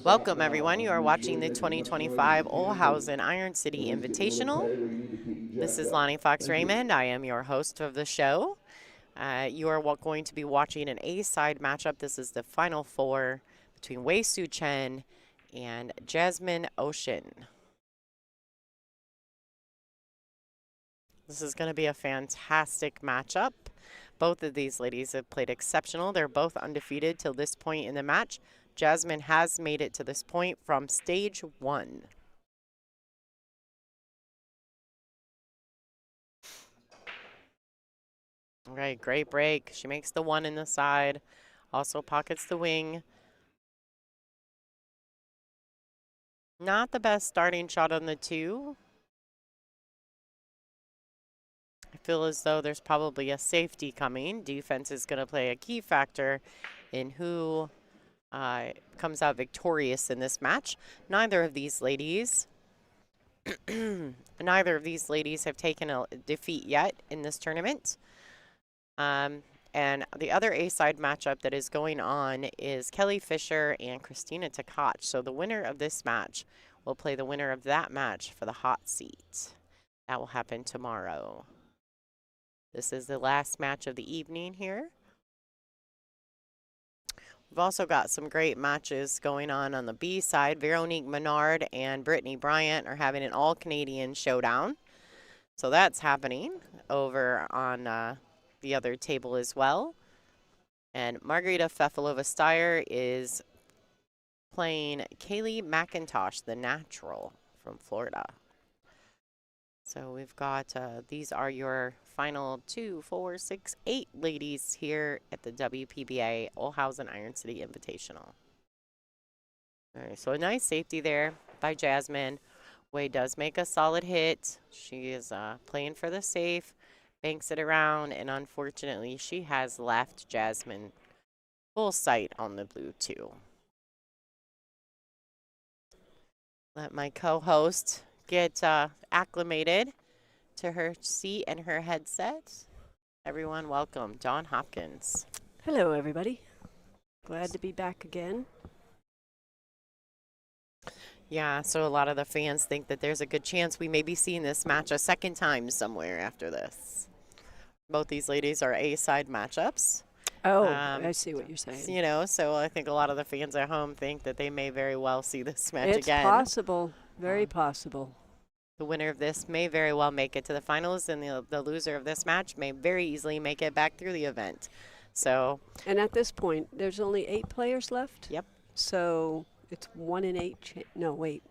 Welcome, everyone. You are watching the 2025 Olhausen Iron City Invitational. This is Lonnie Fox Raymond. I am your host of the show. You are going to be watching an A-side matchup. This is the final four between Chien and Jasmin Ouschan. This is going to be a fantastic matchup. Both of these ladies have played exceptional. They're both undefeated till this point in the match. Jasmin has made it to this point from stage one. All right, great break. She makes the one in the side, also pockets the wing. Not the best starting shot on the two. I feel as though there's probably a safety coming. Defense is going to play a key factor in who comes out victorious in this match. Neither of these ladies have taken a defeat yet in this tournament. And the other A-side matchup that is going on is Kelly Fisher and Christina Tkach. So the winner of this match will play the winner of that match for the hot seat. That will happen tomorrow. This is the last match of the evening here. We've also got some great matches going on the B side. Veronique Menard and Brittany Bryant are having an all-Canadian showdown. So that's happening over on the other table as well. And Margarita Fefalova-Steyer is playing Kaylee McIntosh, the natural from Florida. So we've got, these are your final 2, 4, 6, 8 ladies here at the WPBA Olhausen Iron City Invitational. All right, so a nice safety there by Jasmin. Wei does make a solid hit. She is playing for the safe, banks it around, and unfortunately she has left Jasmin full sight on the blue too. Let my co-host get acclimated to her seat and her headset. Everyone, welcome Dawn Hopkins. Hello, everybody. Glad to be back again. Yeah, so a lot of the fans think that there's a good chance we may be seeing this match a second time somewhere after this. Both these ladies are A-side matchups. Oh, I see what you're saying. You know, so I think a lot of the fans at home think that they may very well see this match again. It's possible, very possible. The winner of this may very well make it to the finals, and the loser of this match may very easily make it back through the event. So. And at this point, there's only 8 players left? Yep. So it's 1 in 8. No, wait.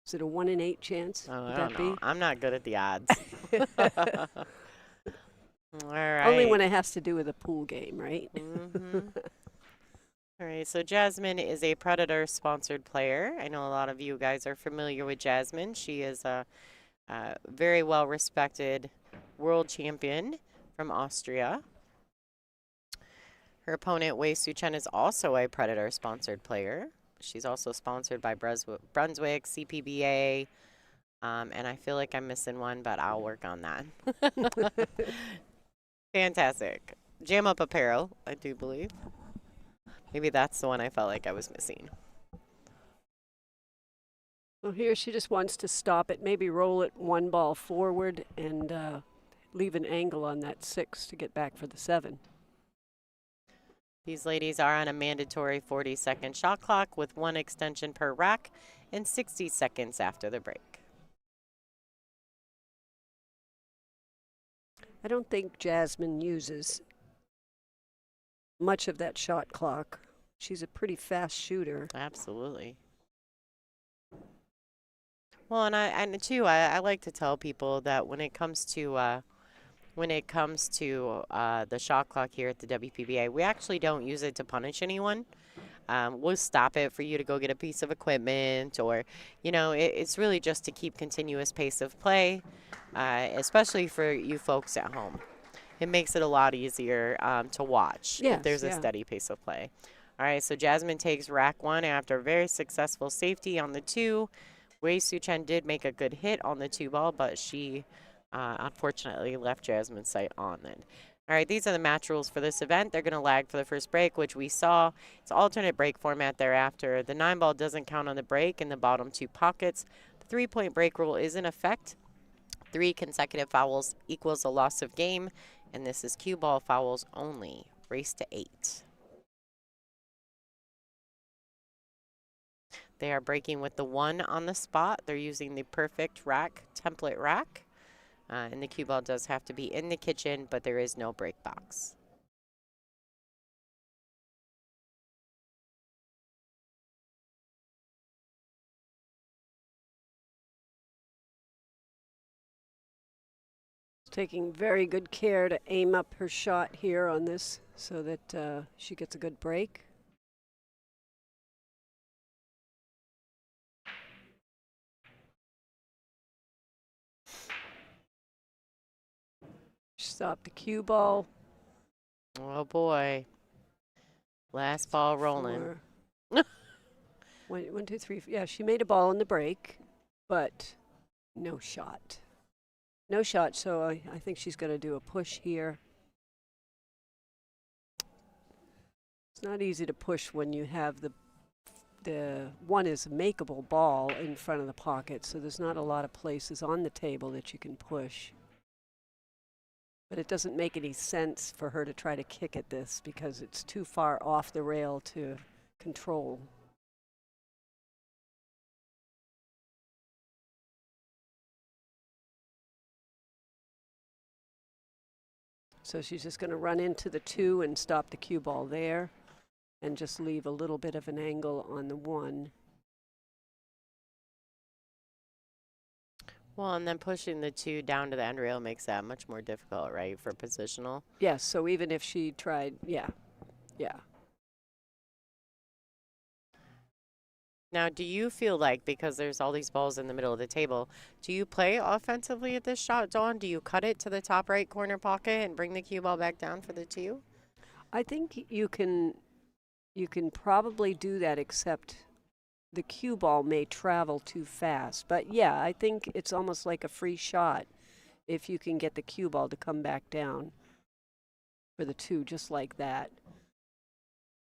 Is it a 1 in 8 chance? Oh, Would I that don't know. be? I'm not good at the odds. All right. Only when it has to do with a pool game, right? Mm-hmm. All right, so Jasmin is a Predator-sponsored player. I know a lot of you guys are familiar with Jasmin. She is a very well-respected world champion from Austria. Her opponent, Ouschan, is also a Predator-sponsored player. She's also sponsored by Brunswick, CPBA, and I feel like I'm missing one, but I'll work on that. Fantastic. Jam Up Apparel, I do believe. Maybe that's the one I felt like I was missing. Well, here she just wants to stop it, maybe roll it 1 ball forward and leave an angle on that 6 to get back for the 7. These ladies are on a mandatory 40-second shot clock with 1 extension per rack and 60 seconds after the break. I don't think Jasmin uses much of that shot clock. She's a pretty fast shooter. Absolutely. Well, and I like to tell people that when it comes to the shot clock here at the WPBA, we actually don't use it to punish anyone. We'll stop it for you to go get a piece of equipment, or, you know, it's really just to keep continuous pace of play, especially for you folks at home. It makes it a lot easier to watch if there's a steady pace of play. All right, so Jasmin takes rack 1 after a very successful safety on the 2. Ouschan did make a good hit on the 2 ball, but she unfortunately left Jasmin's sight on it. All right, these are the match rules for this event. They're going to lag for the first break, which we saw. It's alternate break format thereafter. The 9-ball doesn't count on the break in the bottom 2 pockets. The 3-point break rule is in effect. 3 consecutive fouls equals a loss of game, and this is cue ball fouls only. Race to 8. They are breaking with the 1 on the spot. They're using the perfect rack, template rack. And the cue ball does have to be in the kitchen, but there is no break box. Taking very good care to aim up her shot here on this so that she gets a good break. Stop the cue ball. Oh boy. Last ball rolling. 1, 2, 3. Yeah, she made a ball in the break, but no shot. No shot, so I think she's going to do a push here. It's not easy to push when you have the one is a makeable ball in front of the pocket, so there's not a lot of places on the table that you can push. But it doesn't make any sense for her to try to kick at this because it's too far off the rail to control. So she's just going to run into the 2 and stop the cue ball there and just leave a little bit of an angle on the 1. Well, and then pushing the 2 down to the end rail makes that much more difficult, right, for positional? Yes, so even if she tried, yeah. Now, do you feel like, because there's all these balls in the middle of the table, do you play offensively at this shot, Dawn? Do you cut it to the top right corner pocket and bring the cue ball back down for the 2? I think you can probably do that, except the cue ball may travel too fast. But yeah, I think it's almost like a free shot if you can get the cue ball to come back down for the 2, just like that.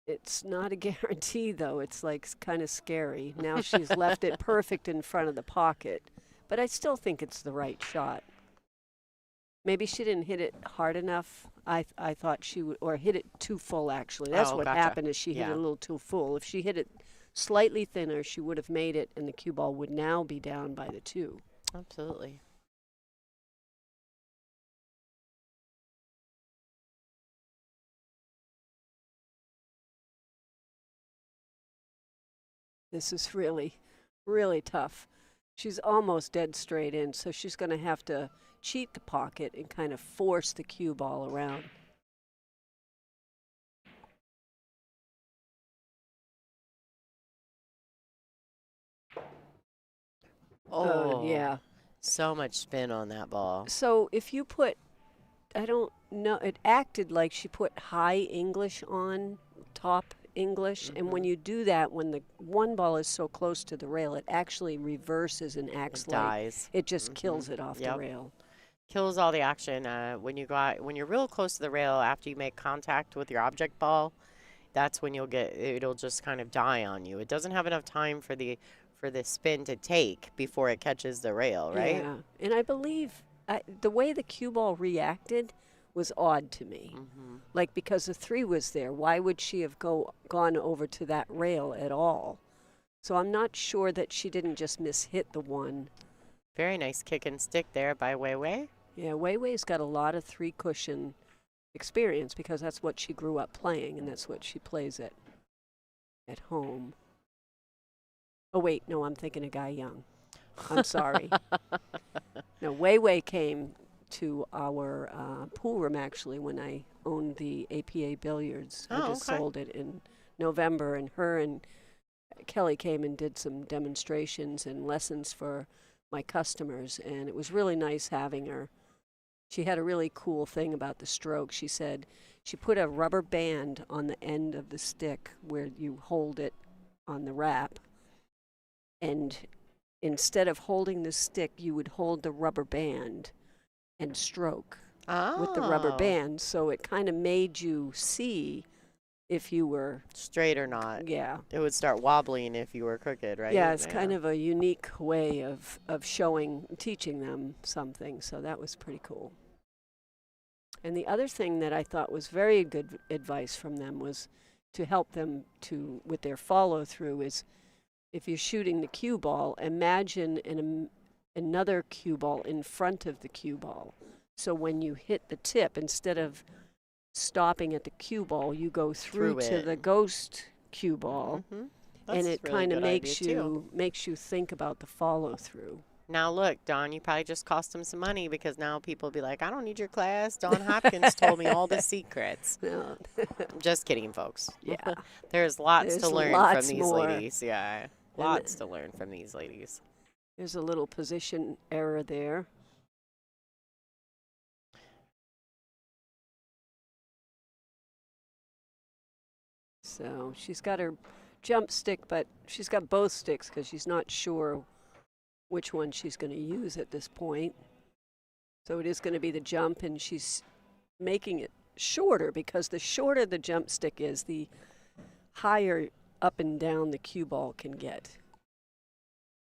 It's not a guarantee, though. It's like kind of scary. Now she's left it perfect in front of the pocket, but I still think it's the right shot. Maybe she didn't hit it hard enough. I thought she would, or hit it too full, actually. That's what gotcha. happened, is she hit it a little too full. If she hit it slightly thinner, she would have made it, and the cue ball would now be down by the 2. Absolutely. This is really, really tough. She's almost dead straight in, so she's going to have to cheat the pocket and kind of force the cue ball around. Oh, yeah. So much spin on that ball. So if you put, I don't know, it acted like she put high English on, top English, and when you do that, when the 1 ball is so close to the rail, it actually reverses and acts It like dies. it just kills it off the rail. Kills all the action. When you're real close to the rail after you make contact with your object ball, that's when it'll just kind of die on you. It doesn't have enough time for the spin to take before it catches the rail, right? Yeah, and I believe the way the cue ball reacted was odd to me. Like, because the 3 was there, why would she have gone over to that rail at all? So I'm not sure that she didn't just mishit the 1. Very nice kick and stick there by Wei Wei. Yeah, Wei Wei's got a lot of 3 cushion experience because that's what she grew up playing, and that's what she plays at home. Oh, wait, no, I'm thinking of Guy Young. I'm sorry. No, Wei Wei came to our pool room, actually, when I owned the APA Billiards. I just sold it in November, and her and Kelly came and did some demonstrations and lessons for my customers, and it was really nice having her. She had a really cool thing about the stroke. She said she put a rubber band on the end of the stick where you hold it on the wrap, and instead of holding the stick, you would hold the rubber band and stroke. with the rubber Oh, band, so it kind of made you see if you were, straight or not. yeah. It would start wobbling if you were crooked, Yeah, right? it's kind Yeah. of a unique way of teaching them something, so that was pretty cool. And the other thing that I thought was very good advice from them was to help them to with their follow through is if you're shooting the cue ball, imagine another cue ball in front of the cue ball. So when you hit the tip, instead of stopping at the cue ball, you go through Through to it. the ghost cue ball, Mm-hmm. and That's it a really kind of good idea too. makes you think about the follow through. Now look, Don, you probably just cost them some money because now people will be like, I don't need your class. Don Hopkins told me all the secrets. No, I'm just kidding, folks. yeah, There's lots to there's learn from lots these more. ladies. Yeah. And Lots to learn from these ladies. there's a little position error there. So she's got her jump stick, but she's got both sticks because she's not sure which one she's going to use at this point. So it is going to be the jump, and she's making it shorter because the shorter the jump stick is, the higher up and down the cue ball can get.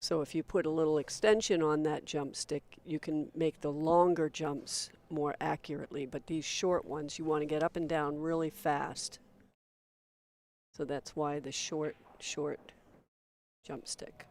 So if you put a little extension on that jump stick, you can make the longer jumps more accurately. But these short ones, you want to get up and down really fast. So that's why the short jump stick.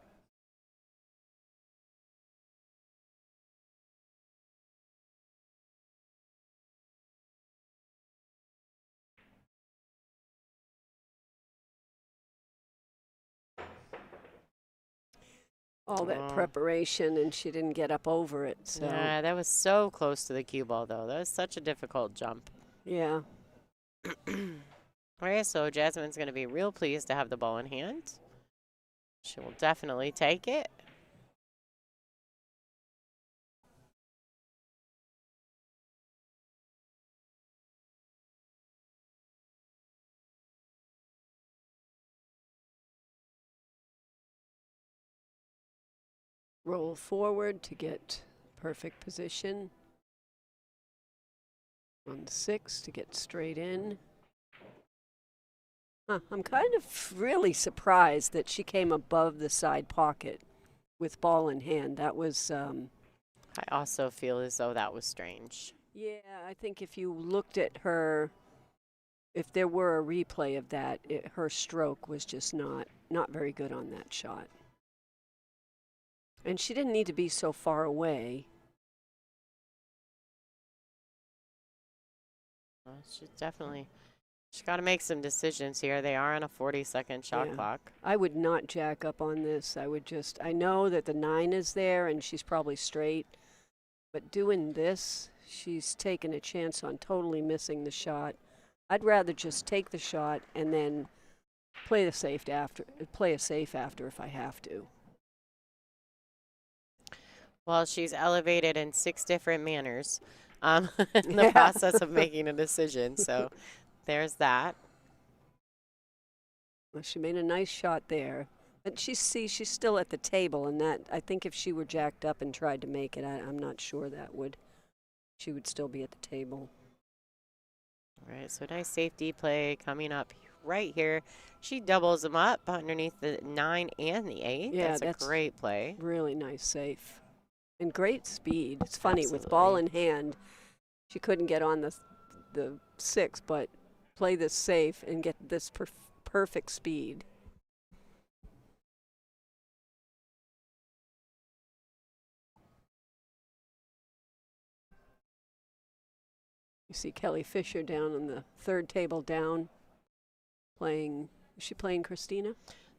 All that Oh, preparation, and she didn't get up over it. So yeah, that was so close to the cue ball, though. That was such a difficult jump. yeah, All right, so Jasmine's going to be real pleased to have the ball in hand. She will definitely take it. roll forward to get perfect position. On 6 to get straight in. I'm kind of really surprised that she came above the side pocket with ball in hand. That was, I also feel as though that was strange. yeah, I think if you looked at her, if there were a replay of that, her stroke was just not very good on that shot. And she didn't need to be so far away. She's got to make some decisions here. They are on a 40-second shot Yeah. clock. I would not jack up on this. I know that the 9 is there and she's probably straight, but doing this, she's taking a chance on totally missing the shot. I'd rather just take the shot and then play a safe after if I have to. Well, she's elevated in 6 different manners in the Yeah. process of making a decision. So there's that. Well, she made a nice shot there. But she's still at the table, and that I think if she were jacked up and tried to make it, I'm not sure she would still be at the table. All right, so nice safety play coming up right here. She doubles them up underneath the 9 and the 8. Yeah, that's a great play. Really nice safe. And great speed. It's funny, with Absolutely. ball in hand, she couldn't get on the 6, but play this safe and get this perfect speed. You see Kelly Fisher down on the third table down, playing. Is she playing Christina?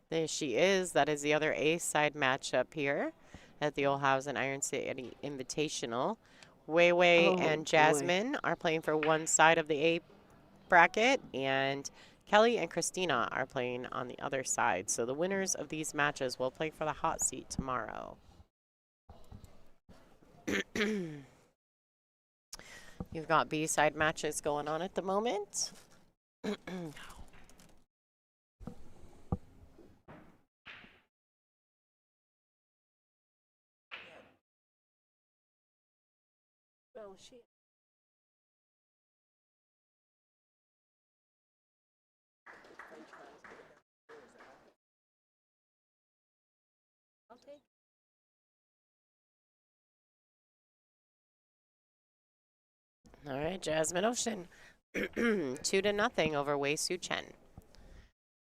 There she is. That is the other ace side matchup here at the Olhausen Iron City Invitational. Wei Wei and Jasmin are playing for one side of the A bracket, and Kelly and Christina are playing on the other side. So the winners of these matches will play for the hot seat tomorrow. You've got B-side matches going on at the moment. Well, she All right, Jasmin Ouschan. 2-0 over Wei Su Chen.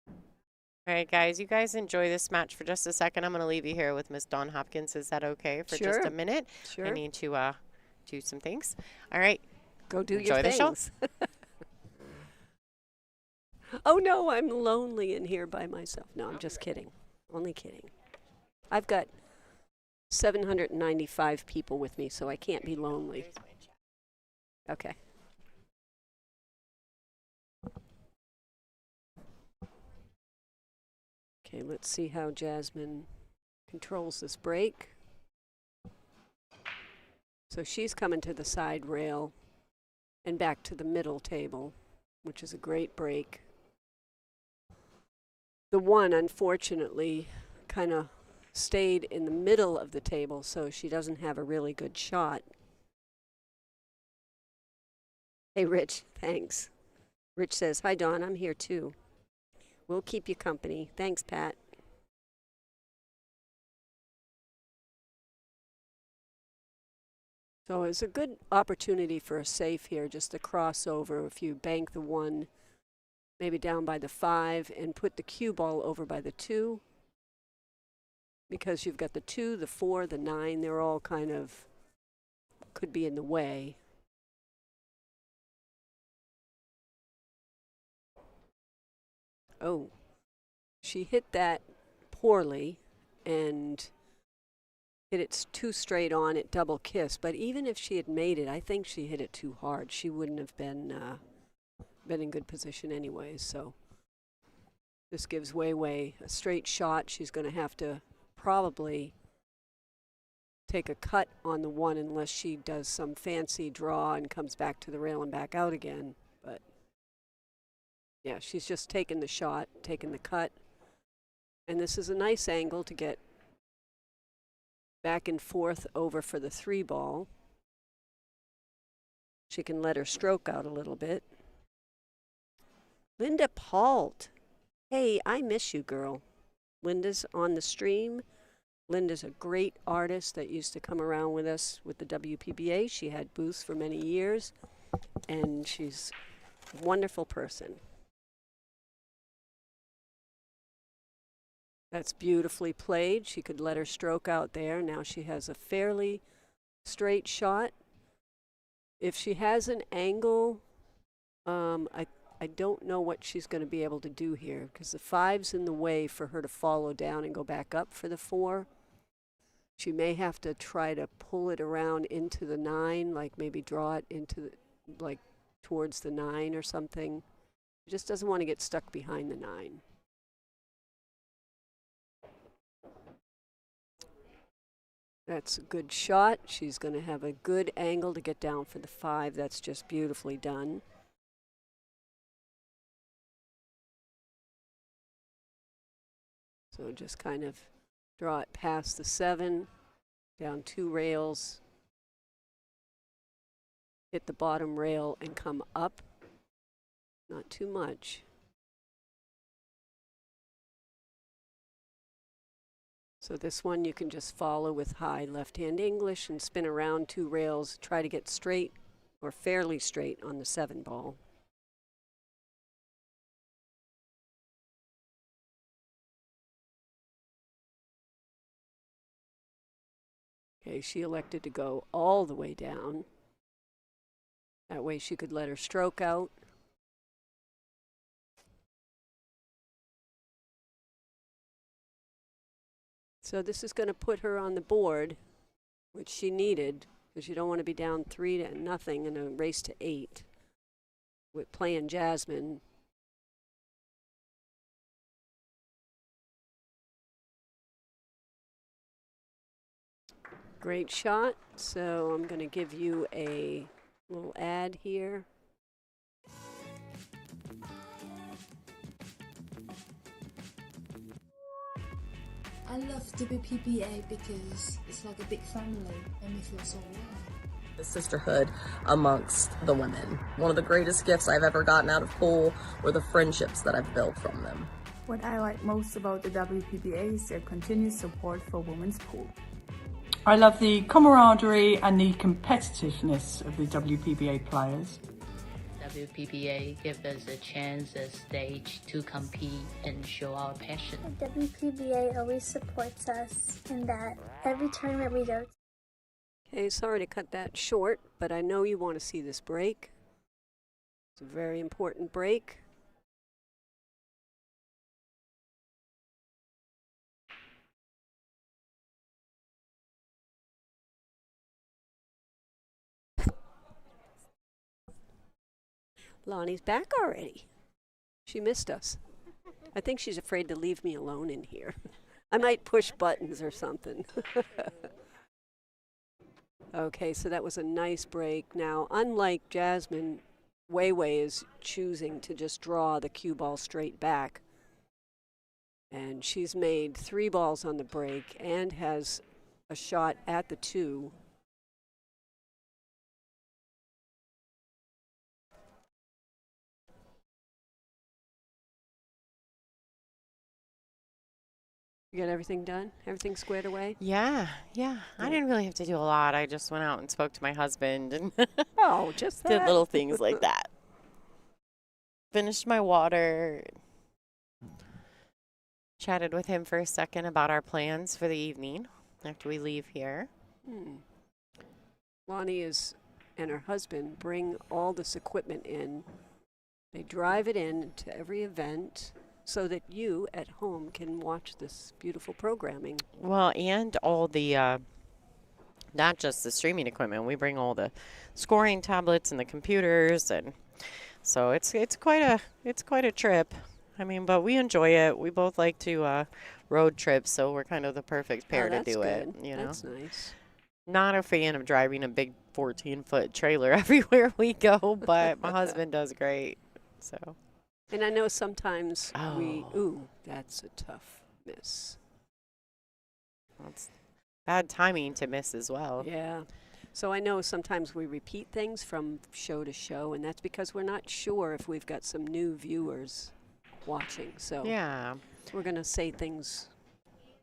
All right, guys, you guys enjoy this match for just a second. I'm going to leave you here with Miss Dawn Hopkins. Is that okay for just a minute? Sure. I need to do some things. All right. Go do enjoy your the show. things. Oh, no, I'm lonely in here by myself. No, I'm just kidding. Only kidding. I've got 795 people with me, so I can't be lonely. Okay. Okay, let's see how Jasmin controls this break. So she's coming to the side rail and back to the middle table, which is a great break. The one, unfortunately, kind of stayed in the middle of the table, so she doesn't have a really good shot. Hey, Rich, thanks. Rich says, hi, Dawn, I'm here too. We'll keep you company. Thanks, Pat. So it's a good opportunity for a safe here, just a crossover. If you bank the 1, maybe down by the 5, and put the cue ball over by the 2, because you've got the 2, the 4, the 9, they're all kind of, could be in the way. Oh, she hit that poorly and hit it too straight on at double kiss. But even if she had made it, I think she hit it too hard. She wouldn't have been in good position anyways. So this gives Wei a straight shot. She's going to have to probably take a cut on the 1 unless she does some fancy draw and comes back to the rail and back out again. But yeah, she's just taking the shot, taking the cut. And this is a nice angle to get back and forth over for the 3 ball. She can let her stroke out a little bit. Linda Pault. Hey, I miss you, girl. Linda's on the stream. Linda's a great artist that used to come around with us with the WPBA. She had booths for many years, and she's a wonderful person. That's beautifully played. She could let her stroke out there. Now she has a fairly straight shot. If she has an angle, I don't know what she's going to be able to do here because the 5's in the way for her to follow down and go back up for the 4. She may have to try to pull it around into the 9, like maybe draw it into like towards the 9 or something. She just doesn't want to get stuck behind the 9. That's a good shot. She's going to have a good angle to get down for the 5. That's just beautifully done. So just kind of draw it past the 7, down 2 rails, hit the bottom rail and come up. Not too much. So this one you can just follow with high left-hand English and spin around 2 rails, try to get straight or fairly straight on the 7 ball. Okay, she elected to go all the way down. That way she could let her stroke out. So this is going to put her on the board, which she needed, because you don't want to be down 3-0 in a race to 8 with playing Jasmin. Great shot. So I'm going to give you a little ad here. I love WPBA because it's like a big family and we feel so warm. The sisterhood amongst the women. One of the greatest gifts I've ever gotten out of pool were the friendships that I've built from them. What I like most about the WPBA is their continued support for women's pool. I love the camaraderie and the competitiveness of the WPBA players. WPBA gives us a chance, a stage to compete and show our passion. The WPBA always supports us in that every tournament we go to. Okay, sorry to cut that short, but I know you want to see this break. It's a very important break. Lonnie's back already. She missed us. I think she's afraid to leave me alone in here. I might push buttons or something. Okay, so that was a nice break. Now, unlike Jasmin, Wei Wei is choosing to just draw the cue ball straight back. And she's made 3 balls on the break and has a shot at the 2. You got everything done? Everything squared away? Yeah. I didn't really have to do a lot. I just went out and spoke to my husband and Oh, just did that. little things like that. Finished my water. Chatted with him for a second about our plans for the evening after we leave here. Lonnie and her husband bring all this equipment in. They drive it in to every event so that you at home can watch this beautiful programming. Well, and all the not just the streaming equipment. We bring all the scoring tablets and the computers, and so it's quite a trip. I mean, but we enjoy it. We both like to road trip, so we're kind of the perfect pair to do it. You know, That's nice. not a fan of driving a big 14-foot trailer everywhere we go, but my husband does great. So. And I know sometimes Oh. that's a tough miss. That's bad timing to miss as well. Yeah. So I know sometimes we repeat things from show to show, and that's because we're not sure if we've got some new viewers watching. So Yeah. we're going to say things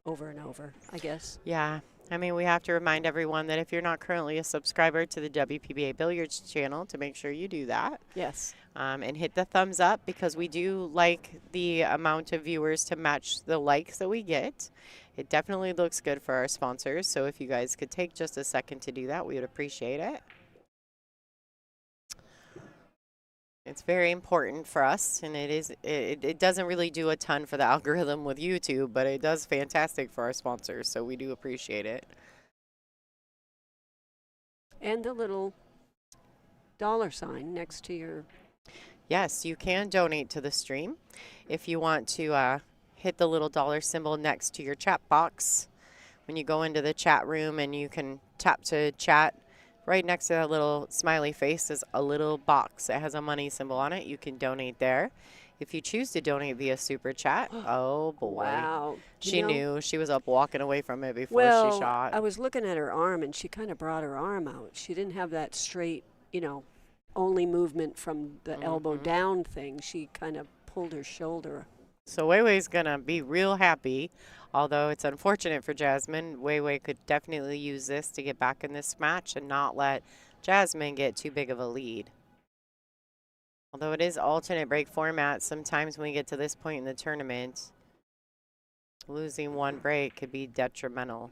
over and over, I guess. Yeah. I mean, we have to remind everyone that if you're not currently a subscriber to the WPBA Billiards channel, to make sure you do that. Yes. And hit the thumbs up, because we do like the amount of viewers to match the likes that we get. It definitely looks good for our sponsors. So if you guys could take just a second to do that, we would appreciate it. It's very important for us, and it doesn't really do a ton for the algorithm with YouTube, but it does fantastic for our sponsors, so we do appreciate it. And the little $sign next to your... Yes, you can donate to the stream. If you want to hit the little dollar symbol next to your chat box when you go into the chat room, and you can tap to chat. Right next to that little smiley face is a little box that has a money symbol on it. You can donate there. If you choose to donate via Super Chat, oh boy. Wow. She knew. She was up walking away from it before she shot. I was looking at her arm, and she kind of brought her arm out. She didn't have that straight, only movement from the elbow down thing. She kind of pulled her shoulder. So Wei Wei's going to be real happy. Although it's unfortunate for Jasmin, Wei Wei could definitely use this to get back in this match and not let Jasmin get too big of a lead. Although it is alternate break format, sometimes when we get to this point in the tournament, losing one break could be detrimental.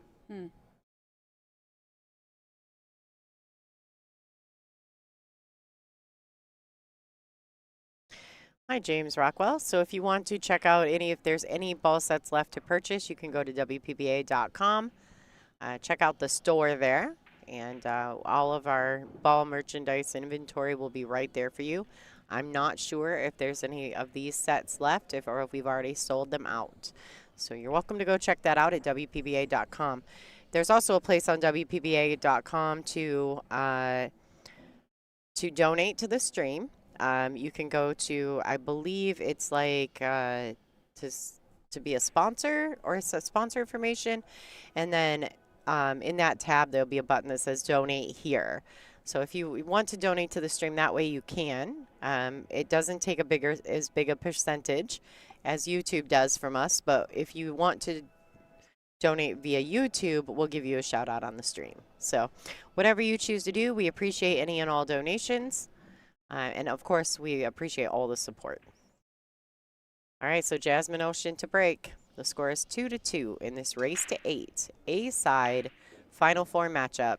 Hi, James Rockwell. So if you want to check out if there's any ball sets left to purchase, you can go to WPBA.com. Check out the store there, and all of our ball merchandise inventory will be right there for you. I'm not sure if there's any of these sets left, or if we've already sold them out. So you're welcome to go check that out at WPBA.com. There's also a place on WPBA.com to donate to the stream. You can go to, I believe it's like to be a sponsor, or it's a sponsor information, and then in that tab there'll be a button that says donate here. So if you want to donate to the stream that way, you can. It doesn't take as big a percentage as YouTube does from us, but if you want to donate via YouTube, we'll give you a shout out on the stream. So whatever you choose to do, we appreciate any and all donations. And of course, we appreciate all the support. All right, so Jasmin Ouschan to break. The score is 2-2 in this race to 8. A-side Final Four matchup.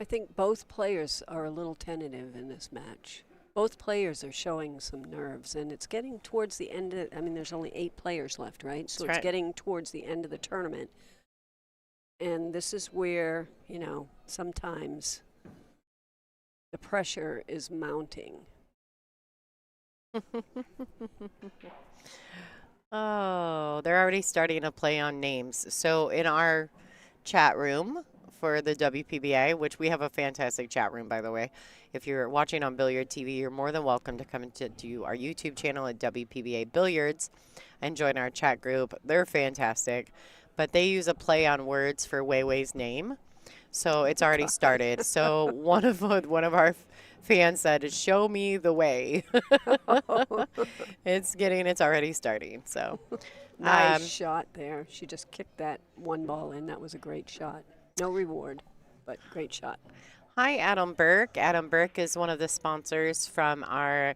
I think both players are a little tentative in this match. Both players are showing some nerves, and it's getting towards the end of, I mean, there's only 8 players left, right? So That's it's right. getting towards the end of the tournament. And this is where, you know, sometimes the pressure is mounting. Oh, they're already starting to play on names. So in our chat room for the WPBA, which we have a fantastic chat room, by the way. If you're watching on Billiard TV, you're more than welcome to come to our YouTube channel at WPBA Billiards and join our chat group. They're fantastic, but they use a play on words for Weiwei's name. So it's already started. So one of our fans said, "Show me the way." It's already starting. So Nice shot there. She just kicked that one ball in. That was a great shot. No reward, but great shot. hi, Adam Burke. Adam Burke is one of the sponsors from our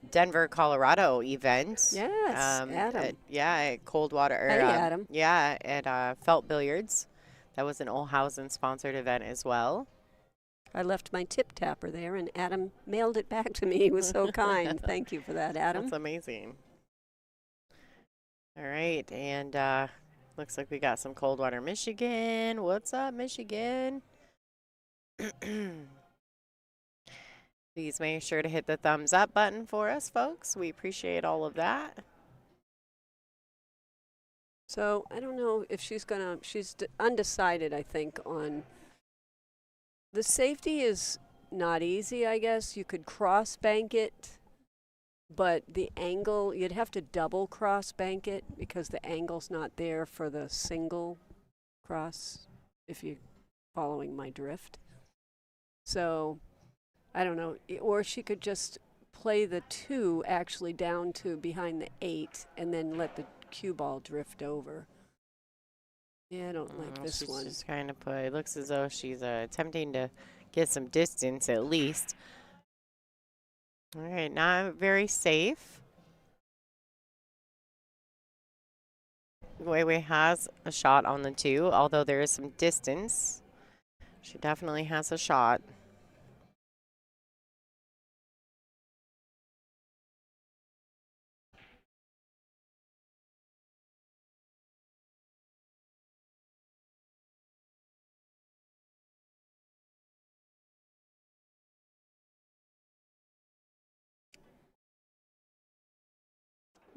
Denver, Colorado event. Yes, Adam. At Coldwater. Hey, Adam. Yeah, at Felt Billiards. That was an Olhausen sponsored event as well. I left my tip tapper there, and Adam mailed it back to me. He was so kind. Thank you for that, Adam. That's amazing. All right, and looks like we got some Coldwater, Michigan. What's up, Michigan? Please make sure to hit the thumbs up button for us, folks. We appreciate all of that. So I don't know if she's undecided, I think, on the safety is not easy, I guess. You could cross bank it, but the angle, you'd have to double cross bank it because the angle's not there for the single cross, if you're following my drift. So I don't know. Or she could just play the 2 actually down to behind the 8 and then let the cue ball drift over. Yeah, I don't like this she's one. just kind of put. It looks as though she's attempting to get some distance at least. All right, not very safe. Weiwei has a shot on the 2, although there is some distance. She definitely has a shot.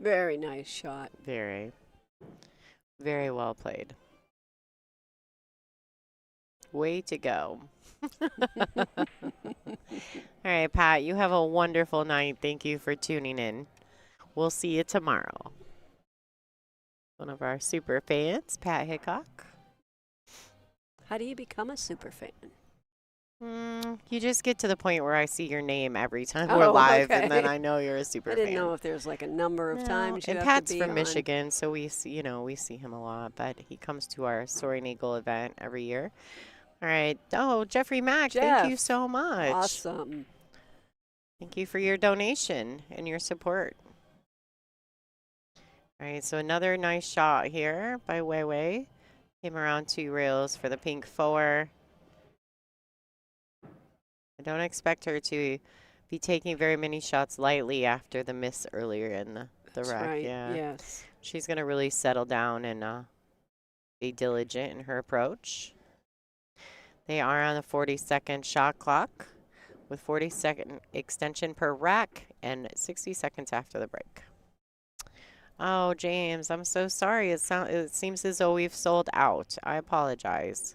Very nice shot. Very, very well played. Way to go. All right, Pat, you have a wonderful night. Thank you for tuning in. We'll see you tomorrow. One of our super fans, Pat Hickok. How do you become a super fan? You just get to the point where I see your name every time Oh, we're live, and then okay. I know you're a super I fan. didn't know if there's like a number of times you And have Pat's to be from on. Michigan, so we see him a lot, but he comes to our Soaring Eagle event every year. All right. Oh, Jeffrey Mack, thank you Jeff, so much. Awesome. Thank you for your donation and your support. All right, so another nice shot here by Weiwei. Came around 2 rails for the pink 4. I don't expect her to be taking very many shots lightly after the miss earlier in the That's wreck. right. Yeah. Yes. She's going to really settle down and be diligent in her approach. They are on the 40-second shot clock with 40-second extension per rack and 60 seconds after the break. Oh, James, I'm so sorry. It seems as though we've sold out. I apologize.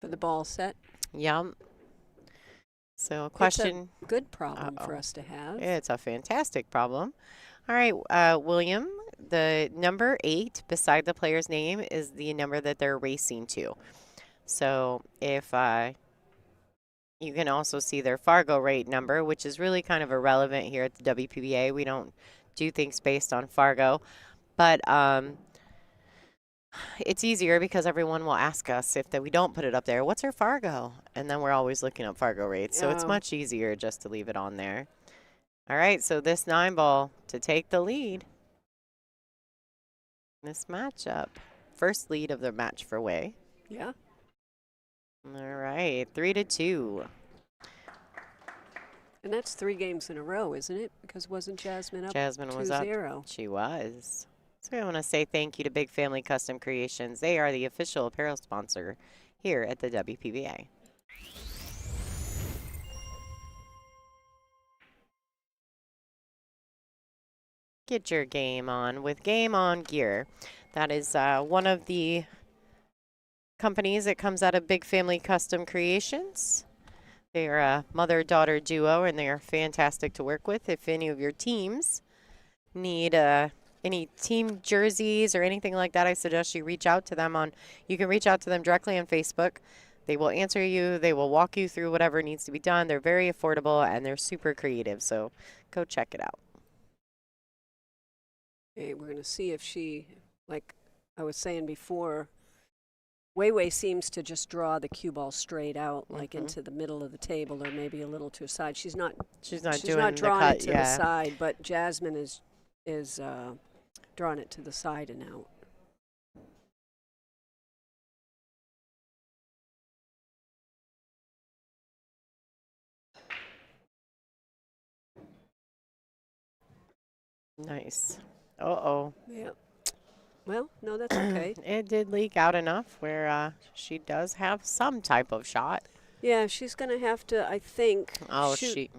For the ball set. Yum. So a question. It's a good problem for us to have. It's a fantastic problem. All right, William, the number 8 beside the player's name is the number that they're racing to. So if You can also see their Fargo rate number, which is really kind of irrelevant here at the WPBA. We don't do things based on Fargo, but it's easier because everyone will ask us if that we don't put it up there, what's her Fargo? And then we're always looking up Fargo rates, so it's Oh. much easier just to leave it on there. All right, so this 9-ball to take the lead. This matchup, first lead of the match for Way. Yeah. All right, 3-2. And that's 3 games in a row, isn't it? Because wasn't Jasmine up Jasmine was up. 2-0? She was. So I want to say thank you to Big Family Custom Creations. They are the official apparel sponsor here at the WPBA. Get your game on with Game On Gear. That is one of the companies that comes out of Big Family Custom Creations. They are a mother-daughter duo, and they are fantastic to work with. If any of your teams need any team jerseys or anything like that, I suggest you reach out to them you can reach out to them directly on Facebook. They will answer you. They will walk you through whatever needs to be done. They're very affordable, and they're super creative, so go check it out. Okay, we're going to see if she, like I was saying before, Wei seems to just draw the cue ball straight out, like into the middle of the table, or maybe a little to the side. She's not doing drawing the cut, it to the side, but Jasmine is drawing it to the side and out. Nice. Uh-oh. Yeah. Well, no, that's okay. It did leak out enough where she does have some type of shot. Yeah, she's going to have to, I think, Oh, shoot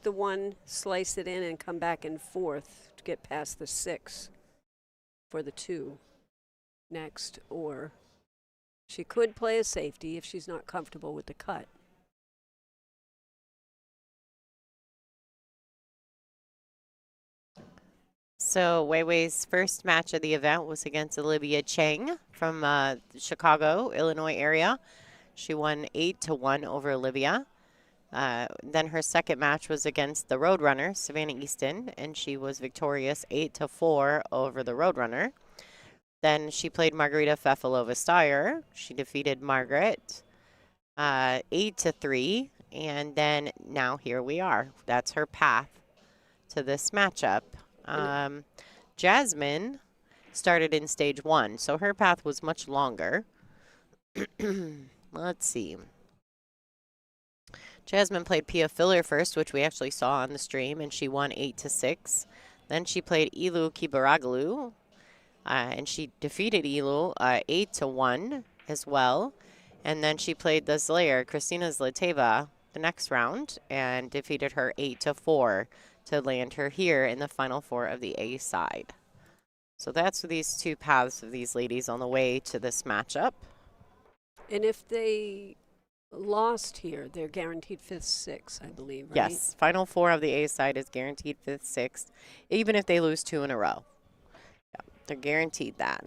the one, slice it in, and come back and forth to get past the 6 for the 2 next. Or she could play a safety if she's not comfortable with the cut. So Weiwei's first match of the event was against Olivia Cheng from Chicago, Illinois area. She won 8-1 over Olivia. Then her second match was against the Roadrunner, Savannah Easton, and she was victorious 8-4 over the Roadrunner. Then she played Margarita Fefalova-Steyer. She defeated Margaret 8-3, and then now here we are. That's her path to this matchup. Jasmin started in stage 1, so her path was much longer. Let's see. Jasmin played Pia Filler first, which we actually saw on the stream, and she won 8-6. Then she played Ilu Kibaragalu, and she defeated Ilu 8-1 as well. And then she played the Slayer, Kristina Zlateva, the next round, and defeated her 8-4 to land her here in the final 4 of the A side. So that's these 2 paths of these ladies on the way to this matchup. And if they lost here, they're guaranteed 5th, 6th, I believe, right? Yes, final 4 of the A side is guaranteed 5th, 6th, even if they lose 2 in a row. Yeah, they're guaranteed that.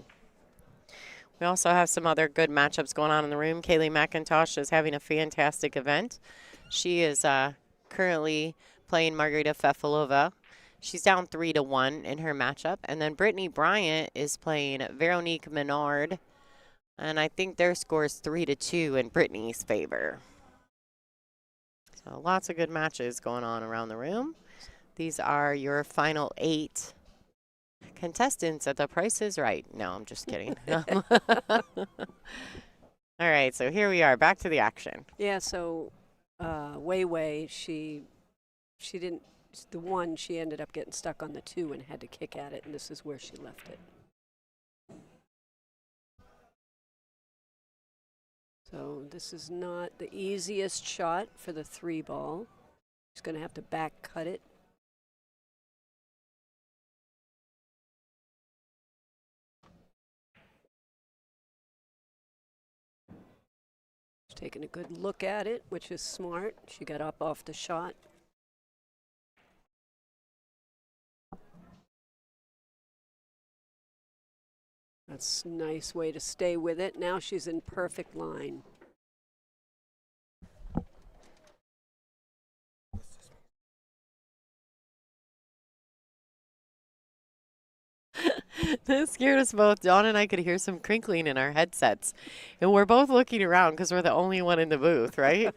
We also have some other good matchups going on in the room. Kaylee McIntosh is having a fantastic event. She is currently playing Margarita Fefalova. She's down 3-1 in her matchup. And then Brittany Bryant is playing Veronique Menard. And I think their score is 3-2 in Brittany's favor. So lots of good matches going on around the room. These are your final 8 contestants at The Price is Right. No, I'm just kidding. All right, so here we are, back to the action. Yeah, so Wei, she didn't, the 1, she ended up getting stuck on the 2 and had to kick at it, and this is where she left it. So this is not the easiest shot for the 3 ball. She's going to have to back cut it. She's taking a good look at it, which is smart. She got up off the shot. That's a nice way to stay with it. Now she's in perfect line. That scared us both. Dawn and I could hear some crinkling in our headsets. And we're both looking around because we're the only one in the booth, right?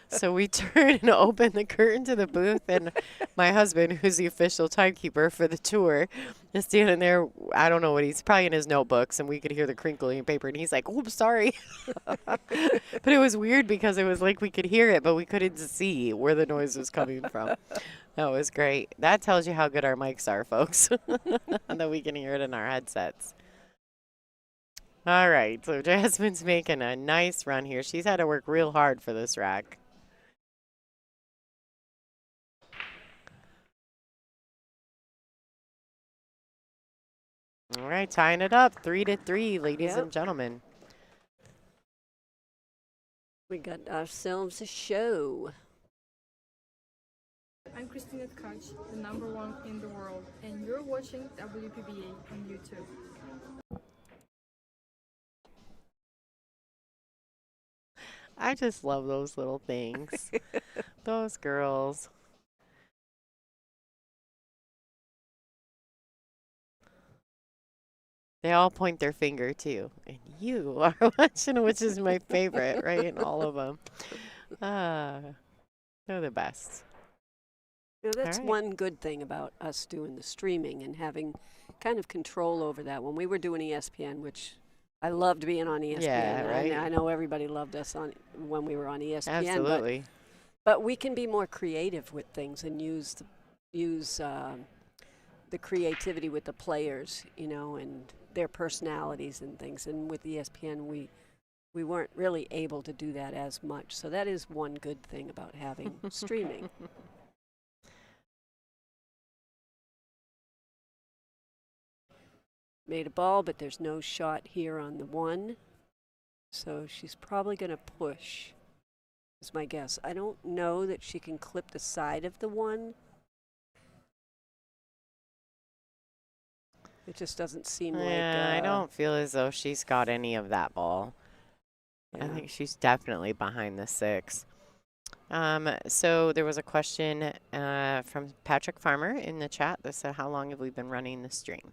So we turn and open the curtain to the booth. And my husband, who's the official timekeeper for the tour, is standing there. I don't know what he's probably in his notebooks. And we could hear the crinkling in paper. And he's like, oops, sorry. But it was weird because it was like we could hear it, but we couldn't see where the noise was coming from. That was great. That tells you how good our mics are, folks. That we can hear it in our headsets. All right, so Jasmine's making a nice run here. She's had to work real hard for this rack. All right, tying it up 3-3, ladies and gentlemen. We got ourselves a show. I'm Christina Tkach, the #1 in the world, and you're watching WPBA on YouTube. I just love those little things. Those girls. They all point their finger too. And you are watching, which is my favorite, right? In all of them. They're the best. You know, that's All right. one good thing about us doing the streaming and having kind of control over that. When we were doing ESPN, which I loved being on ESPN. Yeah, right. I know everybody loved us on when we were on ESPN. Absolutely. But we can be more creative with things and use the creativity with the players, you know, and their personalities and things. And with ESPN, we weren't really able to do that as much. So that is one good thing about having streaming. Made a ball, but there's no shot here on the 1. So she's probably going to push, is my guess. I don't know that she can clip the side of the 1. It just doesn't seem like... Yeah, I don't feel as though she's got any of that ball. Yeah. I think she's definitely behind the 6. So there was a question from Patrick Farmer in the chat that said, how long have we been running the stream?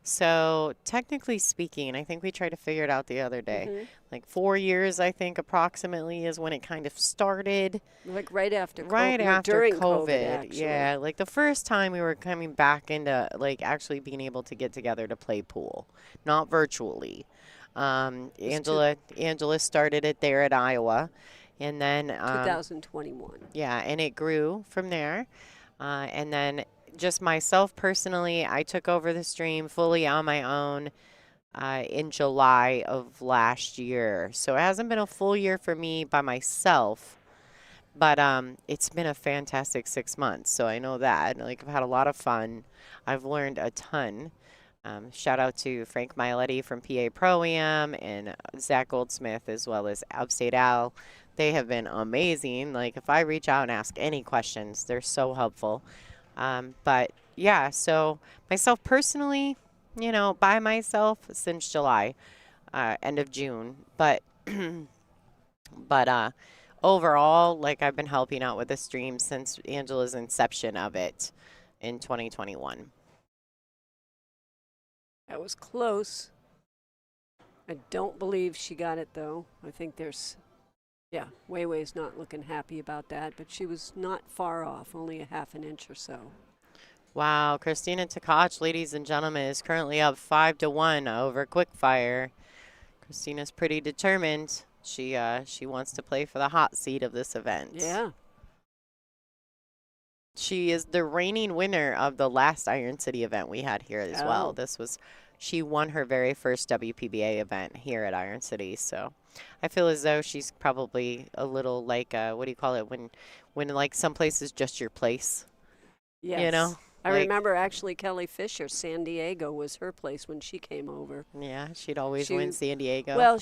So technically speaking, I think we tried to figure it out the other day. Like 4 years, I think, approximately is when it kind of started. Like right after COVID. Right after during COVID. actually. Yeah, like the first time we were coming back into like actually being able to get together to play pool, not virtually. Angela started it there at Iowa, and then 2021. Yeah, and it grew from there, and then just myself personally, I took over the stream fully on my own in July of last year. So it hasn't been a full year for me by myself, but it's been a fantastic 6 months. So I know that. Like, I've had a lot of fun. I've learned a ton. Shout out to Frank Miletti from PA Pro-Am and Zach Goldsmith, as well as Upstate Al. They have been amazing. Like, if I reach out and ask any questions, they're so helpful. But yeah, so myself personally, you know, by myself since July, end of June. But overall, like, I've been helping out with the stream since Angela's inception of it in 2021. That was close. I don't believe she got it, though. I think there's... Yeah, Weiwei's not looking happy about that, but she was not far off, only a half an inch or so. Wow, Christina Tkach, ladies and gentlemen, is currently up 5-1 over Quickfire. Christina's pretty determined. She wants to play for the hot seat of this event. Yeah. She is the reigning winner of the last Iron City event we had here as well. She won her very first WPBA event here at Iron City, so I feel as though she's probably a little like, what do you call it, when like some place is just your place, Yes. you know? I Like- remember actually Kelly Fisher, San Diego was her place when she came over. Yeah, she'd always She- win San Diego. Well,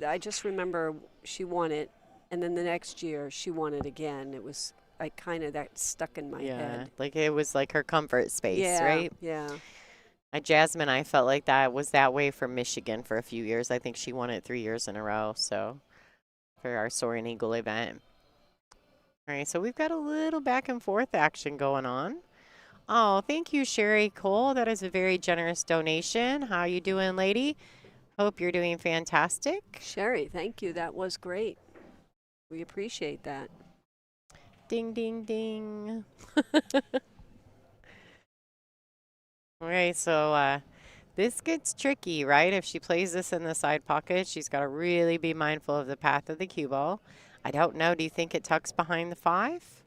I just remember she won it, and then the next year she won it again. It was like kind of that stuck in my yeah, head. like it was like her comfort space, Yeah, right? yeah. Jasmin, I felt like that was that way for Michigan for a few years. I think she won it 3 years in a row, so for our Soaring Eagle event. All right, so we've got a little back and forth action going on Oh, thank you, Sherry Cole. That is a very generous donation. How you doing, lady? Hope you're doing fantastic. Sherry, thank you. That was great. We appreciate that. Ding, ding, ding. Okay, so this gets tricky, right? If she plays this in the side pocket, she's got to really be mindful of the path of the cue ball. I don't know. Do you think it tucks behind the 5?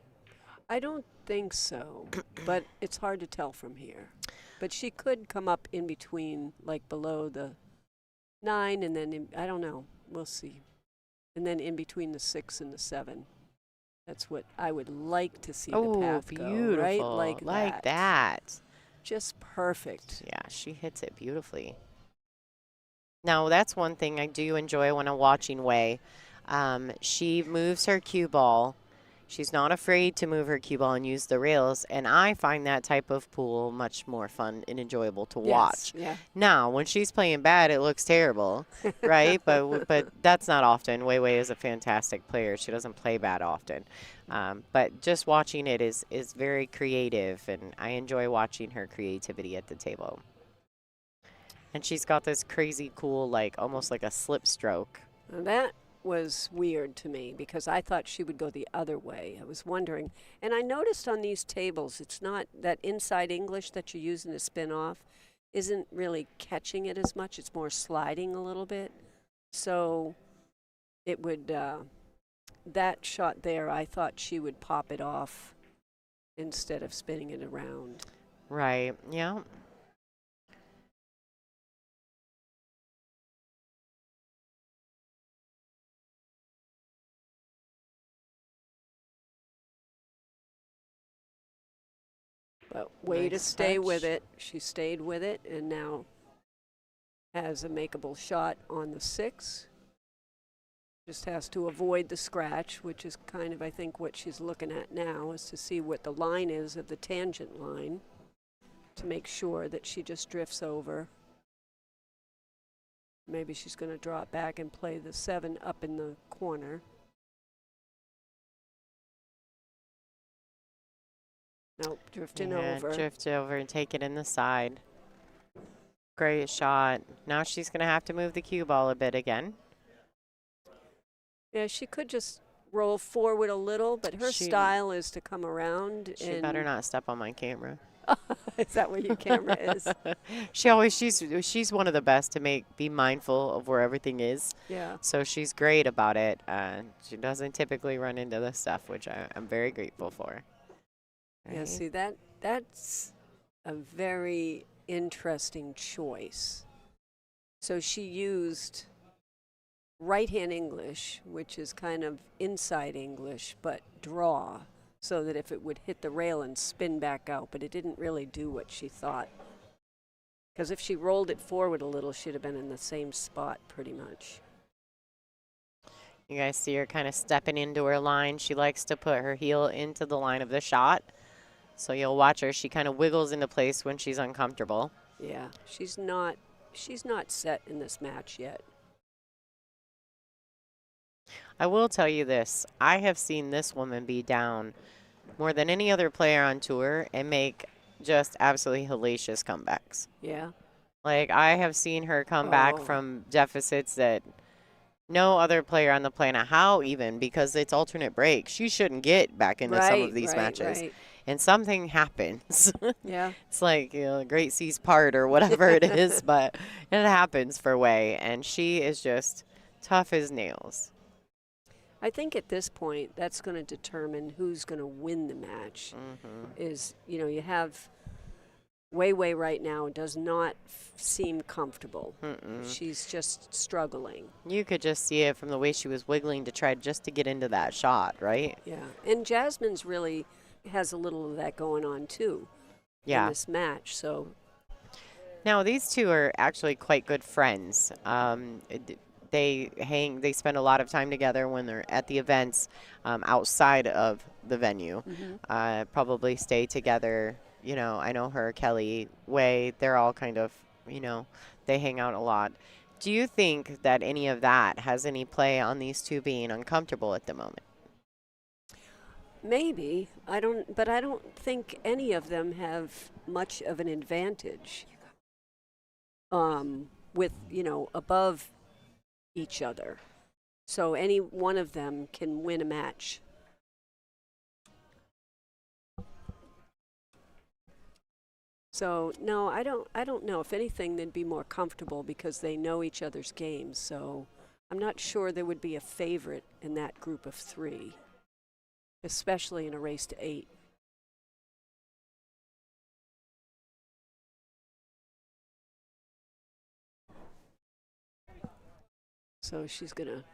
I don't think so, but it's hard to tell from here. But she could come up in between, like below the 9, and then I don't know. We'll see. And then in between the 6 and the 7. That's what I would like to see the path beautiful. go, right? Like that. Just perfect. Yeah, she hits it beautifully. Now, that's one thing I do enjoy when I'm watching Wei. She moves her cue ball. She's not afraid to move her cue ball and use the rails, and I find that type of pool much more fun and enjoyable to watch. Yeah. Now, when she's playing bad, it looks terrible, right? But that's not often. Wei Wei is a fantastic player. She doesn't play bad often. But just watching it is very creative, and I enjoy watching her creativity at the table. And she's got this crazy cool, like almost like a slip stroke. Now that was weird to me because I thought she would go the other way. I was wondering. And I noticed on these tables, it's not that inside English that you're using to spin off isn't really catching it as much. It's more sliding a little bit. So it would, that shot there, I thought she would pop it off instead of spinning it around. Right, yeah. But way to Nice stay touch. with it. She stayed with it and now has a makeable shot on the 6. Just has to avoid the scratch, which is kind of, I think, what she's looking at now, is to see what the line is of the tangent line to make sure that she just drifts over. Maybe she's going to draw it back and play the 7 up in the corner. Nope, drifting over. Drift over and take it in the side. Great shot. Now she's going to have to move the cue ball a bit again. Yeah, she could just roll forward a little, but her style is to come around. She better not step on my camera. Is that where your camera is? She's one of the best to be mindful of where everything is. Yeah. So she's great about it. She doesn't typically run into this stuff, which I'm very grateful for. Yeah, Right? see, that's a very interesting choice. So she used right-hand English, which is kind of inside English, but draw, so that if it would hit the rail and spin back out, but it didn't really do what she thought. Because if she rolled it forward a little, she'd have been in the same spot pretty much. You guys see her kind of stepping into her line. She likes to put her heel into the line of the shot. So you'll watch her. She kind of wiggles into place when she's uncomfortable. Yeah, she's not set in this match yet. I will tell you this. I have seen this woman be down more than any other player on tour and make just absolutely hellacious comebacks. Yeah. Like, I have seen her come back from deficits that no other player on the planet, how even, because it's alternate break. She shouldn't get back into some of these matches. Right. And something happens. Yeah. It's like, the great seas part or whatever it is, but it happens for Wei, and she is just tough as nails. I think at this point, that's going to determine who's going to win the match. Is, you have Wei Wei right now does not seem comfortable. She's just struggling. You could just see it from the way she was wiggling to try just to get into that shot, right? Yeah. And Jasmine's really has a little of that going on, too, in this match. So now, these two are actually quite good friends. They spend a lot of time together when they're at the events outside of the venue. Probably stay together. I know her, Kelly, Wei, they're all kind of, they hang out a lot. Do you think that any of that has any play on these two being uncomfortable at the moment? Maybe. But I don't think any of them have much of an advantage with, above each other. So any one of them can win a match. So no, I don't know. If anything, they'd be more comfortable because they know each other's games. So I'm not sure there would be a favorite in that group of 3, especially in a race to 8. So she's gonna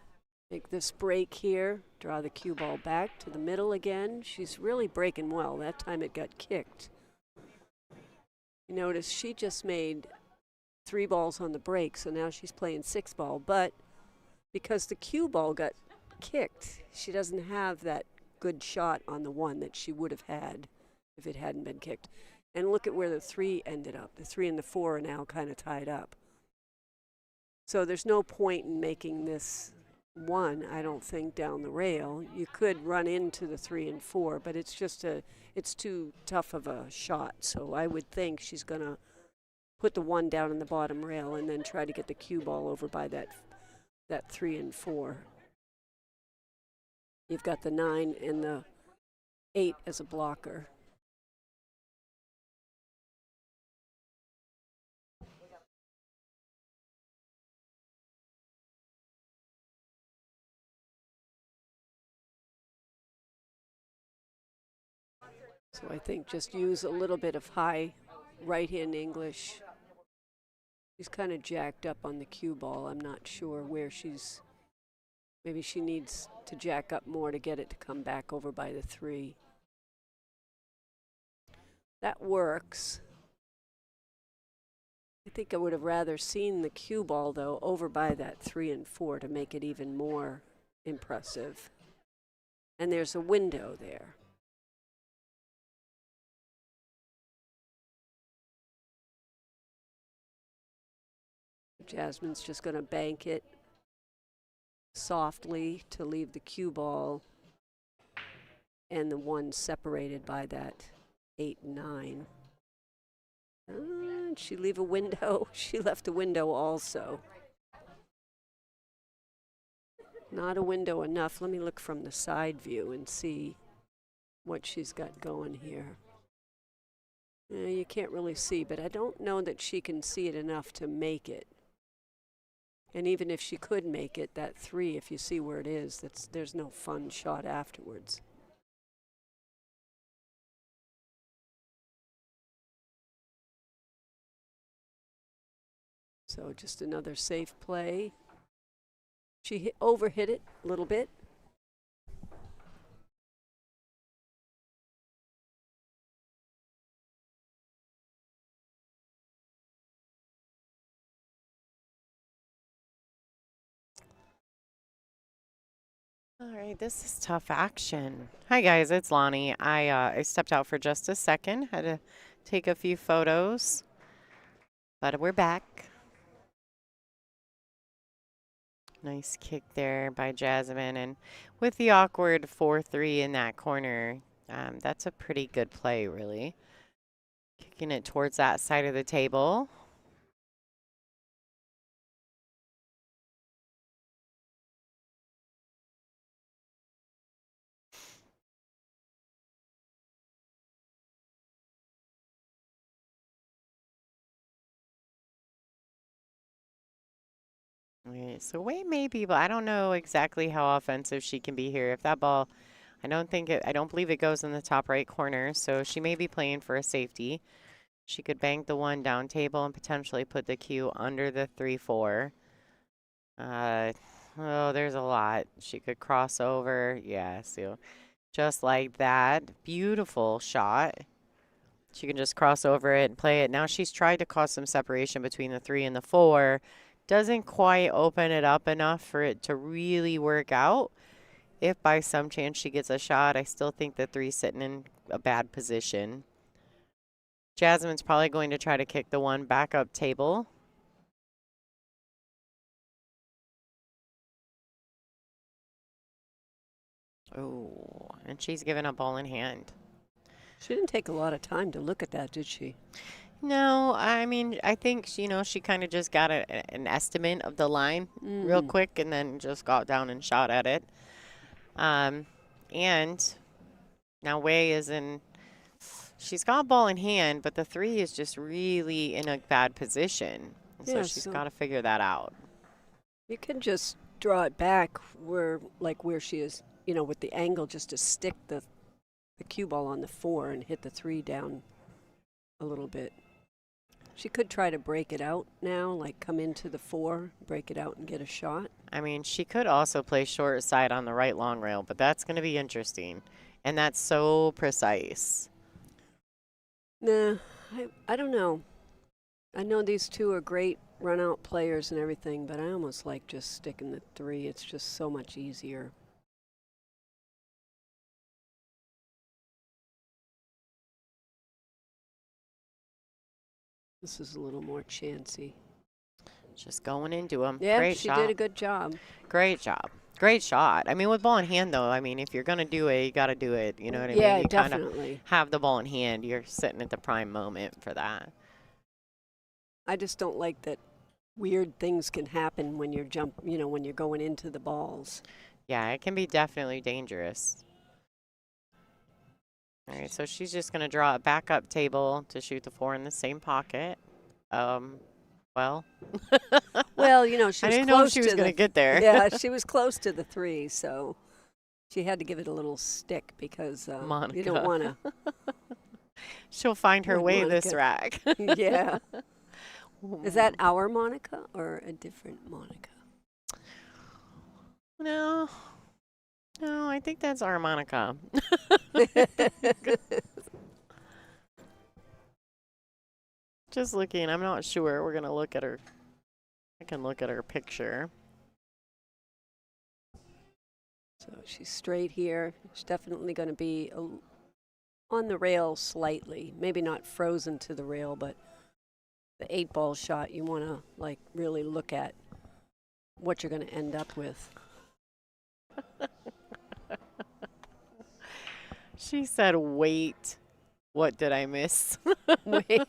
make this break here, draw the cue ball back to the middle again. She's really breaking well. That time it got kicked. You notice she just made 3 balls on the break, so now she's playing 6 ball. But because the cue ball got kicked, she doesn't have that good shot on the 1 that she would have had if it hadn't been kicked. And look at where the 3 ended up. The 3 and the 4 are now kind of tied up. So there's no point in making this 1, I don't think, down the rail. You could run into the 3 and 4, but it's too tough of a shot. So I would think she's going to put the 1 down in the bottom rail and then try to get the cue ball over by that 3 and 4. You've got the 9 and the 8 as a blocker. So I think just use a little bit of high right-hand English. She's kind of jacked up on the cue ball. I'm not sure where maybe she needs to jack up more to get it to come back over by the 3. That works. I think I would have rather seen the cue ball, though, over by that 3 and 4 to make it even more impressive. And there's a window there. Jasmine's just going to bank it softly to leave the cue ball and the 1 separated by that 8 and 9. Did she leave a window? She left a window also. Not a window enough. Let me look from the side view and see what she's got going here. You can't really see, but I don't know that she can see it enough to make it. And even if she could make it, that 3, if you see where it is, there's no fun shot afterwards. So just another safe play. She overhit it a little bit. All right, this is tough action. Hi guys, it's Lonnie. I stepped out for just a second, had to take a few photos, but we're back. Nice kick there by Jasmin, and with the awkward 4-3 in that corner, that's a pretty good play, really. Kicking it towards that side of the table. Okay, so Wade may be, but I don't know exactly how offensive she can be here. If that ball, I don't believe it goes in the top right corner, so she may be playing for a safety. She could bank the 1 down table and potentially put the cue under the 3-4. Oh, there's a lot. She could cross over. Yeah, so just like that. Beautiful shot. She can just cross over it and play it. Now she's tried to cause some separation between the 3 and the 4. Doesn't quite open it up enough for it to really work out. If by some chance she gets a shot, I still think the 3's sitting in a bad position. Jasmine's probably going to try to kick the 1 back up table. Oh, and she's given a ball in hand. She didn't take a lot of time to look at that, did she? No, I mean, I think, she kind of just got an estimate of the line real quick and then just got down and shot at it. And now Wei is in, she's got a ball in hand, but the 3 is just really in a bad position. So Yeah, she's so got to figure that out. you can just draw it back where she is, with the angle, just to stick the cue ball on the 4 and hit the 3 down a little bit. She could try to break it out now, like come into the 4, break it out and get a shot. I mean, she could also play short side on the right long rail, but that's going to be interesting. And that's so precise. Nah, I don't know. I know these two are great run-out players and everything, but I almost like just sticking the 3. It's just so much easier. This is a little more chancy. Just going into them. Yeah, Great she shot. did a good job. Great job. Great shot. I mean, with ball in hand, though, I mean, if you're going to do it, you got to do it. You know what I mean? Yeah, You kinda definitely. have the ball in hand. You're sitting at the prime moment for that. I just don't like that weird things can happen when you're when you're going into the balls. Yeah, it can be definitely dangerous. All right, so she's just going to draw a backup table to shoot the 4 in the same pocket. Well. Well, she was I didn't know if close she was to going to get there. Yeah, she was close to the 3, so she had to give it a little stick because you Monica. don't want to. She'll find her Poor way this Monica. rack. Yeah. Is that our Monica or a different Monica? No, I think that's our Monica. Just looking, I'm not sure. We're gonna look at her. I can look at her picture. So she's straight here. She's definitely going to be on the rail slightly. Maybe not frozen to the rail, but the 8-ball shot, you want to really look at what you're going to end up with. She said, wait. What did I miss? Wait.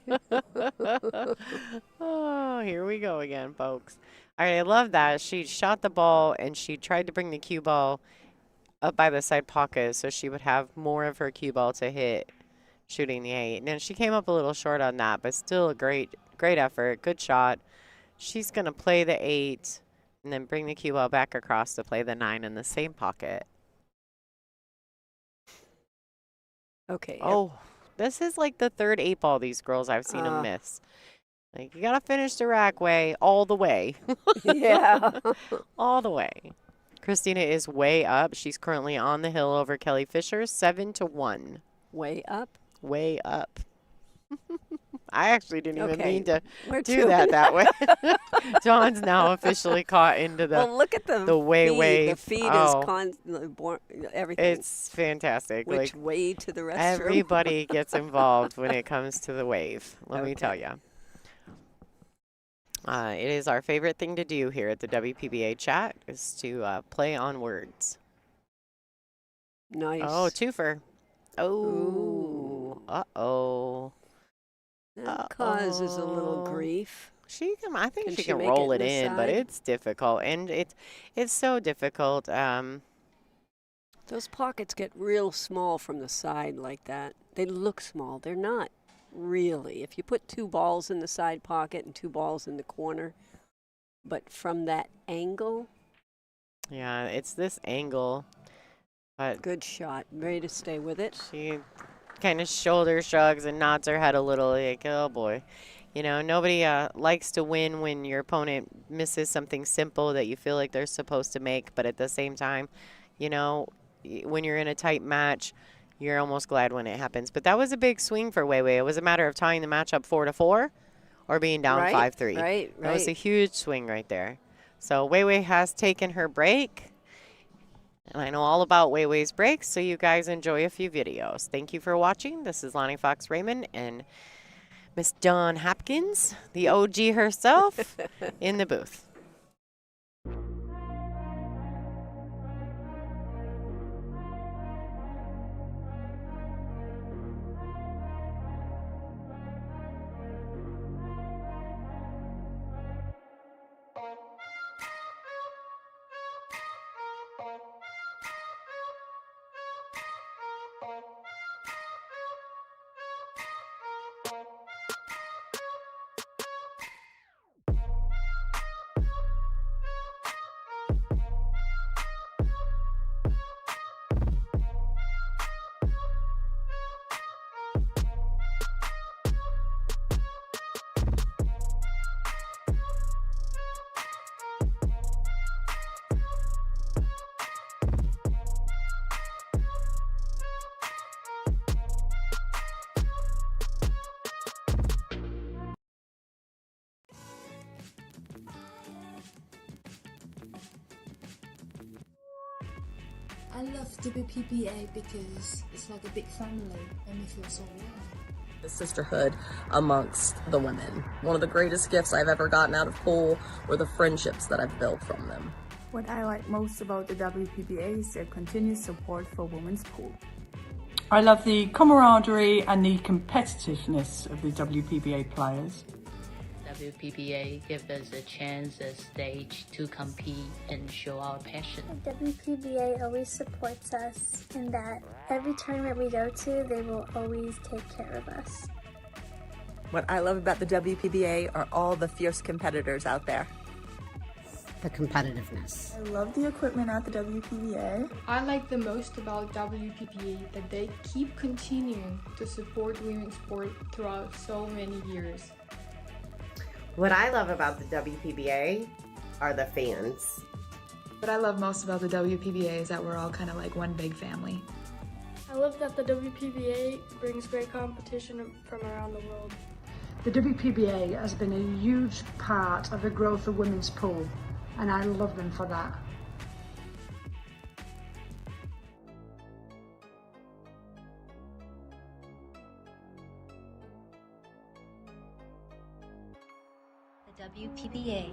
Oh, here we go again, folks. All right, I love that. She shot the ball, and she tried to bring the cue ball up by the side pocket so she would have more of her cue ball to hit shooting the 8. And then she came up a little short on that, but still a great effort. Good shot. She's going to play the 8 and then bring the cue ball back across to play the 9 in the same pocket. Okay. Oh, this is like the third 8-ball these girls I've seen them miss. Like, you got to finish the rack way all the way. Yeah. All the way. Christina is way up. She's currently on the hill over Kelly Fisher, 7-1. Way up? Way up. I actually didn't even mean to We're do that way. John's now officially caught into the well, look at the way feed. wave. The feed is everything. It's fantastic. Which like, way to the restroom? Everybody gets involved when it comes to the wave. Let me tell you. It is our favorite thing to do here at the WPBA chat is to play on words. Nice. Oh, twofer. Oh. Ooh. Uh-oh. That causes a little grief. I think Can she she can make roll it it in the in, but side? it's difficult. And it's so difficult. Those pockets get real small from the side like that. They look small. They're not really. If you put 2 balls in the side pocket and 2 balls in the corner, but from that angle. Yeah, it's this angle. But good shot. Ready to stay with it. She kind of shoulder shrugs and nods her head a little like, oh boy. You know, nobody likes to win when your opponent misses something simple that you feel like they're supposed to make. But at the same time, you know, when you're in a tight match, you're almost glad when it happens. But that was a big swing for Wei Wei. It was a matter of tying the match up 4-4 or being down 5-3. Right. That was a huge swing right there. So Wei Wei has taken her break. And I know all about Wei Wei's breaks, so you guys enjoy a few videos. Thank you for watching. This is Lonnie Fox Raymond and Miss Dawn Hopkins, the OG herself, in the booth. I love WPBA because it's like a big family and we feel so warm. The sisterhood amongst the women. One of the greatest gifts I've ever gotten out of pool were the friendships that I've built from them. What I like most about the WPBA is their continued support for women's pool. I love the camaraderie and the competitiveness of the WPBA players. WPBA gives us a chance, a stage to compete and show our passion. WPBA always supports us in that every tournament we go to, they will always take care of us. What I love about the WPBA are all the fierce competitors out there. The competitiveness. I love the equipment at the WPBA. I like the most about WPBA that they keep continuing to support women's sport throughout so many years. What I love about the WPBA are the fans. What I love most about the WPBA is that we're all kind of like one big family. I love that the WPBA brings great competition from around the world. The WPBA has been a huge part of the growth of women's pool, and I love them for that. The WPBA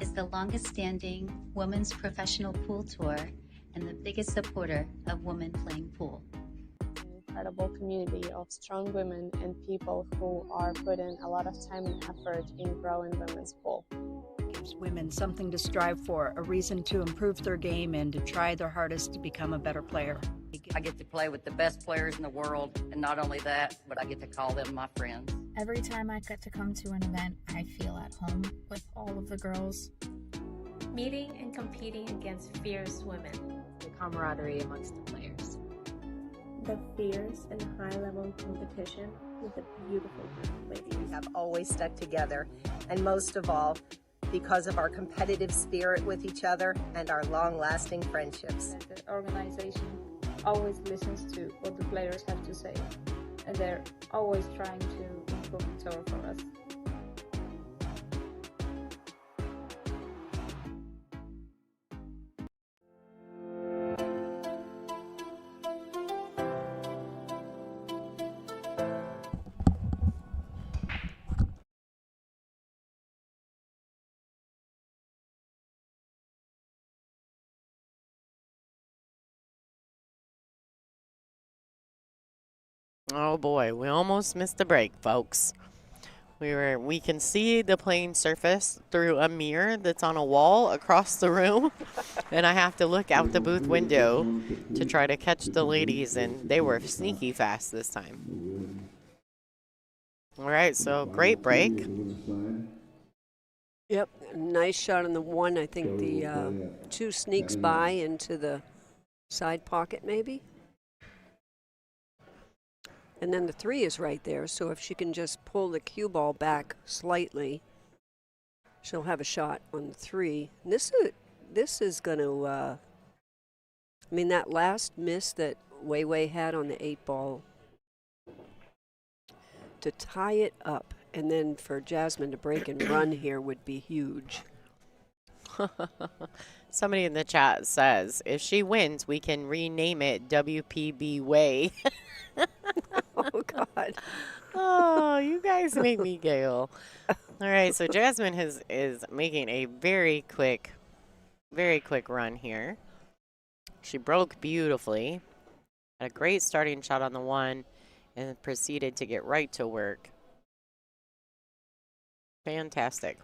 is the longest-standing women's professional pool tour and the biggest supporter of women playing pool. An incredible community of strong women and people who are putting a lot of time and effort in growing women's pool. It gives women something to strive for, a reason to improve their game and to try their hardest to become a better player. I get to play with the best players in the world, and not only that, but I get to call them my friends. Every time I get to come to an event, I feel at home with all of the girls. Meeting and competing against fierce women. The camaraderie amongst the players. The fierce and high-level competition with a beautiful group of ladies. We have always stuck together, and most of all, because of our competitive spirit with each other and our long-lasting friendships. The organization always listens to what the players have to say, and they're always trying to improve the tour for us. Oh boy, we almost missed the break, folks. We can see the playing surface through a mirror that's on a wall across the room, and I have to look out the booth window to try to catch the ladies, and they were sneaky fast this time. All right, so great break. Yep, nice shot on the one. I think the two sneaks by into the side pocket maybe. And then the three is right there, so if she can just pull the cue ball back slightly, she'll have a shot on the three. And this is going to, I mean, that last miss that Wei Wei had on the 8-ball, to tie it up and then for Jasmin to break and run here would be huge. Somebody in the chat says, if she wins, we can rename it WPB Way. Oh, God. Oh, you guys make me giggle. All right, so Jasmin is making a very quick run here. She broke beautifully. Had a great starting shot on the one and proceeded to get right to work. Fantastic.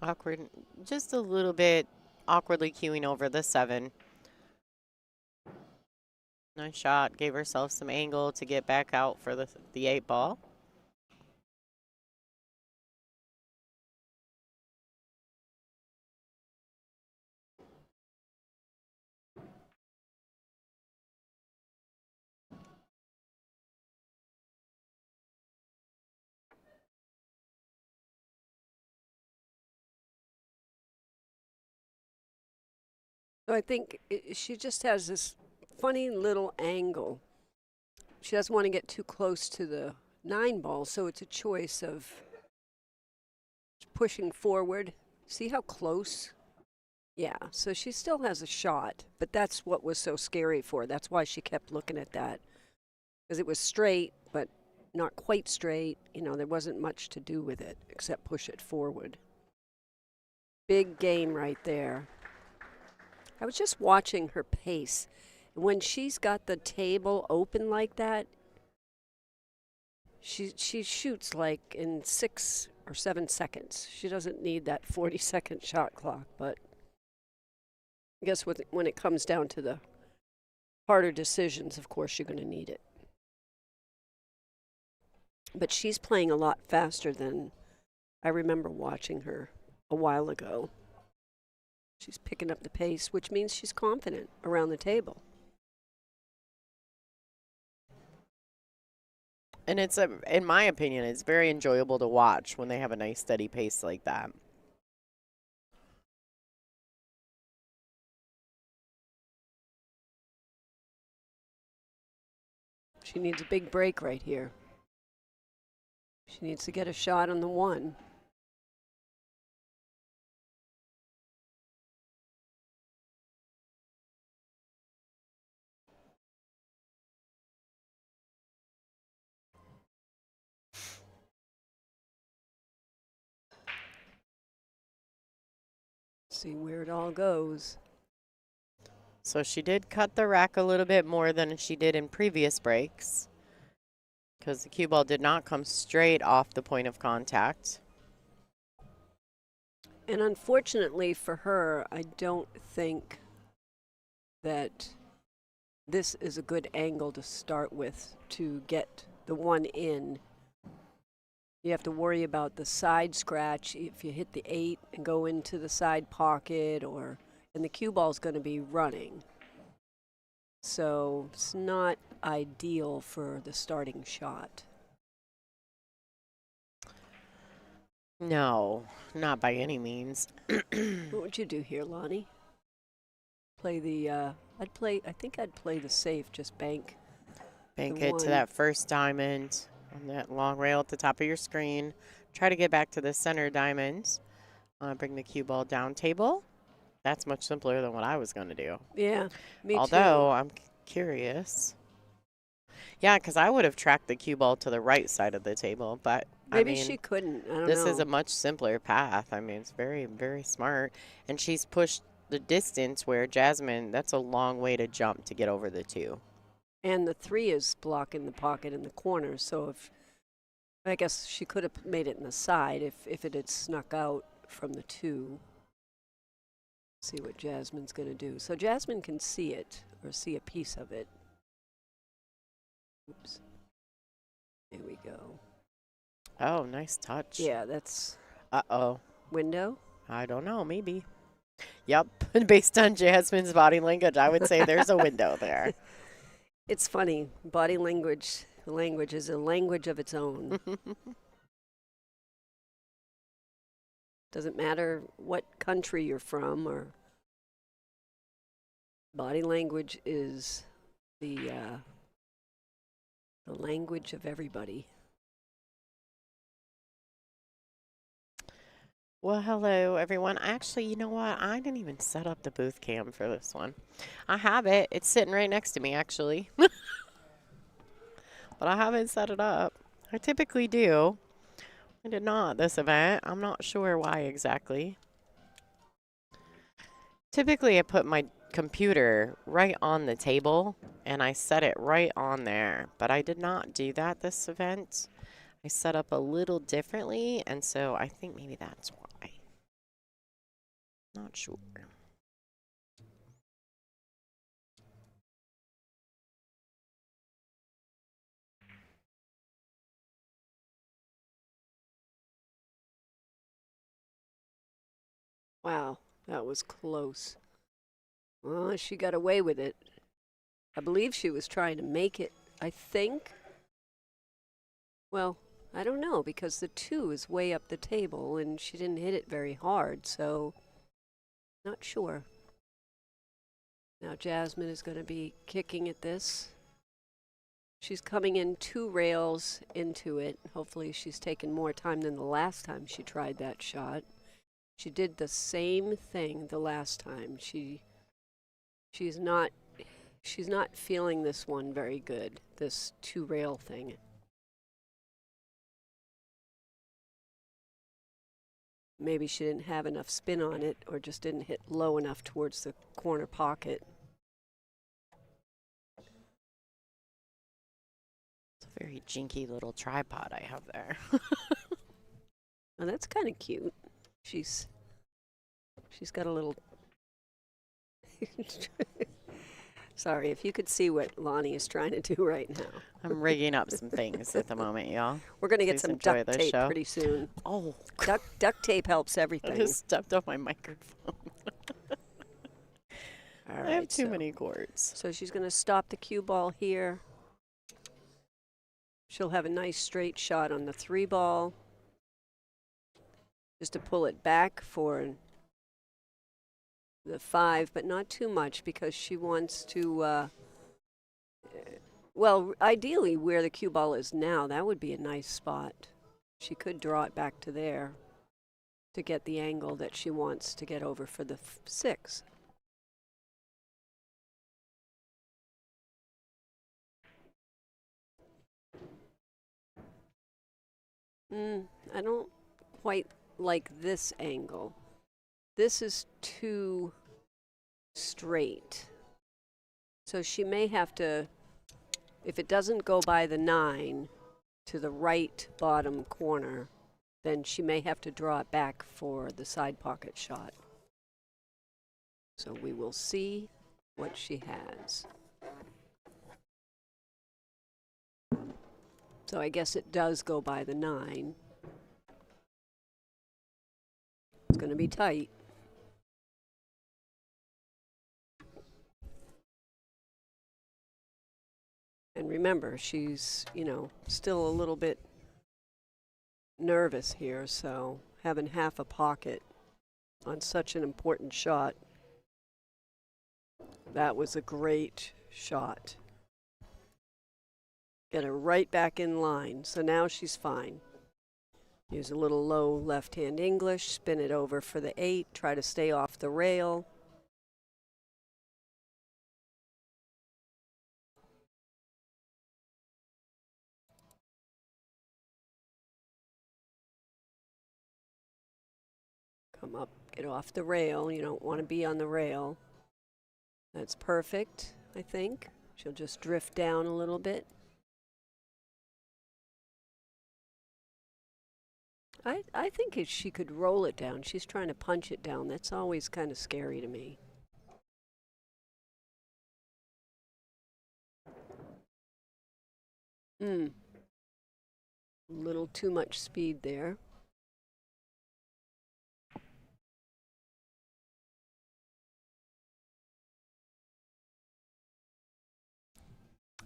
Awkward, just a little bit awkwardly cueing over the 7. Nice shot, gave herself some angle to get back out for the 8-ball. So I think she just has this funny little angle. She doesn't want to get too close to the 9-ball, so it's a choice of pushing forward See how close? Yeah, so she still has a shot, but that's what was so scary for her. That's why she kept looking at that. Because it was straight, but not quite straight. You know, there wasn't much to do with it except push it forward. Big game right there. I was just watching her pace. When she's got the table open like that, she shoots like in 6 or 7 seconds. She doesn't need that 40-second shot clock, but I guess when it comes down to the harder decisions, of course, you're going to need it. But she's playing a lot faster than I remember watching her a while ago. She's picking up the pace, which means she's confident around the table. And it's, in my opinion, it's very enjoyable to watch when they have a nice steady pace like that. She needs a big break right here. She needs to get a shot on the 1. See where it all goes. So she did cut the rack a little bit more than she did in previous breaks, because the cue ball did not come straight off the point of contact. And unfortunately for her, I don't think that this is a good angle to start with to get the 1 in. You have to worry about the side scratch if you hit the 8 and go into the side pocket, and the cue ball's going to be running. So it's not ideal for the starting shot. No, not by any means. What would you do here, Lonnie? Play the, I think I'd play the safe, just bank. Bank it to that first diamond on that long rail at the top of your screen. Try to get back to the center diamond. Bring the cue ball down table. That's much simpler than what I was going to do. Yeah, me too. Although I'm curious. Yeah, because I would have tracked the cue ball to the right side of the table, but maybe I mean, she couldn't. I don't know. This is a much simpler path. I mean, it's very, very smart. And she's pushed the distance where Jasmin, that's a long way to jump to get over the 2. And the 3 is blocking the pocket in the corner, so I guess she could have made it in the side if it had snuck out from the 2. See what Jasmin's going to do. So Jasmin can see it, or see a piece of it. Oops. There we go. Oh, nice touch. Yeah, that's... Uh-oh. Window? I don't know, maybe. Yep, based on Jasmin's body language, I would say there's a window there. It's funny. Body language is a language of its own. Doesn't matter what country you're from, or body language is the language of everybody. Well, hello, everyone. Actually, you know what? I didn't even set up the booth cam for this one. I have it. It's sitting right next to me, actually. But I haven't set it up. I typically do. I did not this event. I'm not sure why exactly. Typically, I put my computer right on the table, and I set it right on there. But I did not do that this event. I set up a little differently, and so I think maybe that's why. Not sure. Wow, that was close. Well, she got away with it. I believe she was trying to make it, I think. Well, I don't know, because the 2 is way up the table, and she didn't hit it very hard, so not sure. Now Jasmin is going to be kicking at this. She's coming in 2 rails into it. Hopefully she's taken more time than the last time she tried that shot. She did the same thing the last time. She's not feeling this one very good, this 2-rail thing. Maybe she didn't have enough spin on it or just didn't hit low enough towards the corner pocket. It's a very jinky little tripod I have there. Well, that's kind of cute. She's got a little... Sorry, if you could see what Lonnie is trying to do right now. I'm rigging up some things at the moment, y'all. We're going to get Please some enjoy duct this tape show. pretty soon. Oh, duct tape helps I everything. just stepped off my microphone. All I right, have too many cords. So she's going to stop the cue ball here. She'll have a nice straight shot on the 3 ball. Just to pull it back for the 5, but not too much because she wants to, well, ideally where the cue ball is now, that would be a nice spot. She could draw it back to there to get the angle that she wants to get over for the 6. I don't quite like this angle. This is too straight. So she may have to, if it doesn't go by the 9 to the right bottom corner, then she may have to draw it back for the side pocket shot. So we will see what she has. So I guess it does go by the 9. It's going to be tight. And remember, she's, still a little bit nervous here, so having half a pocket on such an important shot, that was a great shot. Get her right back in line, so now she's fine. Use a little low left-hand English, spin it over for the 8, try to stay off the rail. Come up, get off the rail. You don't want to be on the rail. That's perfect, I think. She'll just drift down a little bit. I think if she could roll it down, she's trying to punch it down. That's always kind of scary to me. A little too much speed there.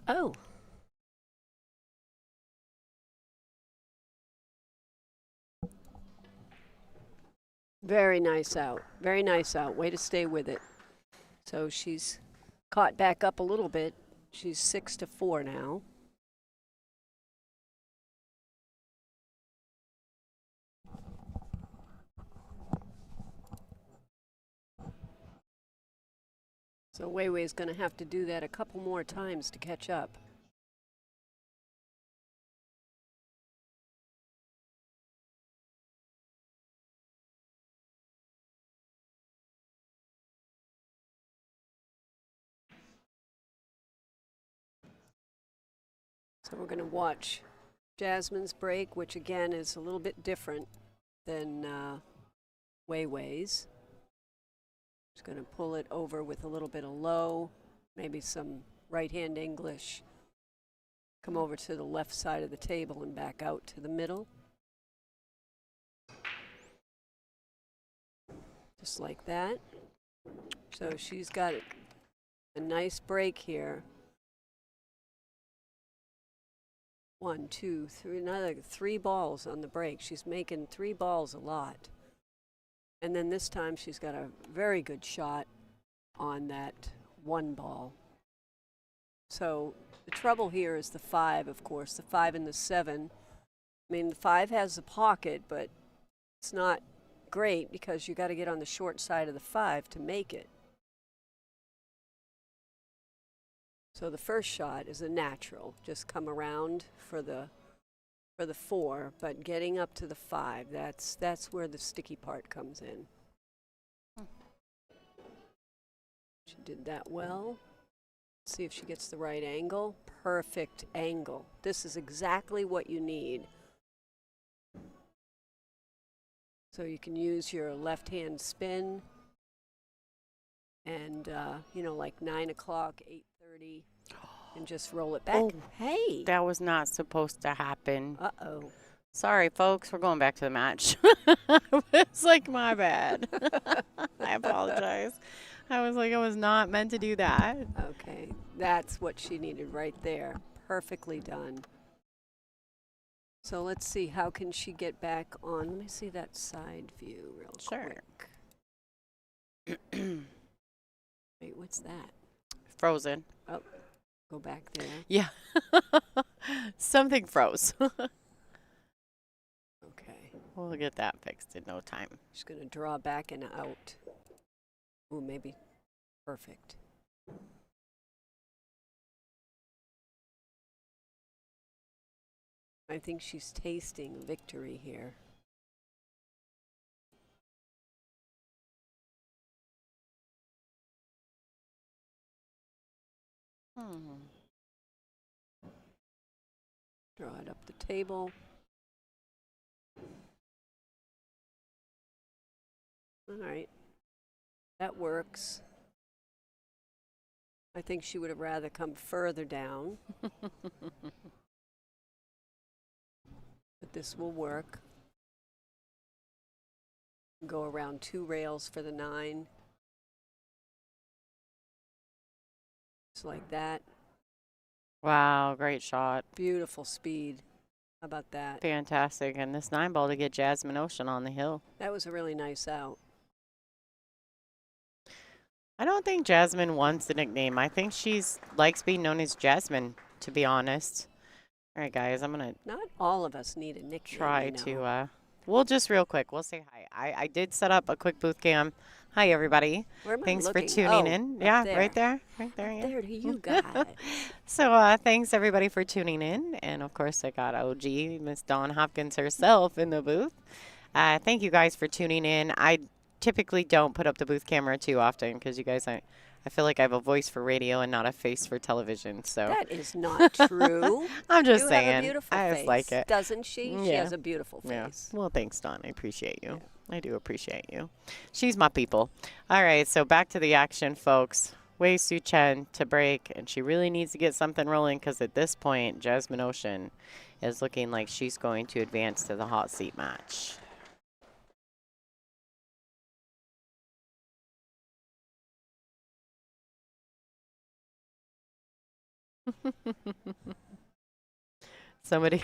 Oh. Very nice out. Very nice out. Way to stay with it. So she's caught back up a little bit. She's 6-4 now. So Weiwei's going to have to do that a couple more times to catch up. So we're going to watch Jasmin's break, which again is a little bit different than Weiwei's. Just going to pull it over with a little bit of low, maybe some right-hand English. Come over to the left side of the table and back out to the middle. Just like that. So she's got a nice break here. 1, 2, 3, another 3 balls on the break. She's making 3 balls a lot. And then this time she's got a very good shot on that 1 ball. So the trouble here is the 5, of course, the 5 and the 7. I mean, the 5 has the pocket, but it's not great because you got to get on the short side of the 5 to make it. So the first shot is a natural, just come around for the 4, but getting up to the 5, that's where the sticky part comes in. She did that well. See if she gets the right angle. Perfect angle. This is exactly what you need. So you can use your left-hand spin and, like 9 o'clock, 8:30, and just roll it back. Oh, hey! That was not supposed to happen. Uh-oh. Sorry, folks. We're going back to the match. It's like, my bad. I apologize. I was like, I was not meant to do that. Okay. That's what she needed right there. Perfectly done. So let's see, how can she get back on? Let me see that side view real quick. Wait, what's that? Frozen. Oh, go back there. Yeah. Something froze. Okay. We'll get that fixed in no time. Just going to draw back and out. Ooh, maybe perfect. I think she's tasting victory here. Draw it up the table. All right. That works. I think she would have rather come further down. But this will work. Go around 2 rails for the 9. Just like that. Wow, great shot. Beautiful speed. How about that? Fantastic. And this 9 ball to get Jasmin Ouschan on the hill. That was a really nice out. I don't think Jasmin wants the nickname. I think she's likes being known as Jasmin, to be honest. All right, guys, I'm going to... Not all of us need a nickname. Try to... We'll just real quick, we'll say hi. I did set up a quick booth cam. Hi, everybody. Where am I Thanks looking? for tuning in. Yeah, there. right there. Right there, Up yeah. there to you guys. So thanks, everybody, for tuning in. And, of course, I got OG, Miss Dawn Hopkins herself in the booth. Thank you guys for tuning in. I typically don't put up the booth camera too often because you guys I feel like I have a voice for radio and not a face for television. So that is not true. I'm just you saying. Have a beautiful I face, just like it. Doesn't she? Yeah. She has a beautiful face. Yeah. Well, thanks, Dawn. I appreciate you. Yeah. I do appreciate you. She's my people. All right, so back to the action, folks. Wei Su Chen to break, and she really needs to get something rolling because at this point, Jasmin Ouschan is looking like she's going to advance to the hot seat match. Somebody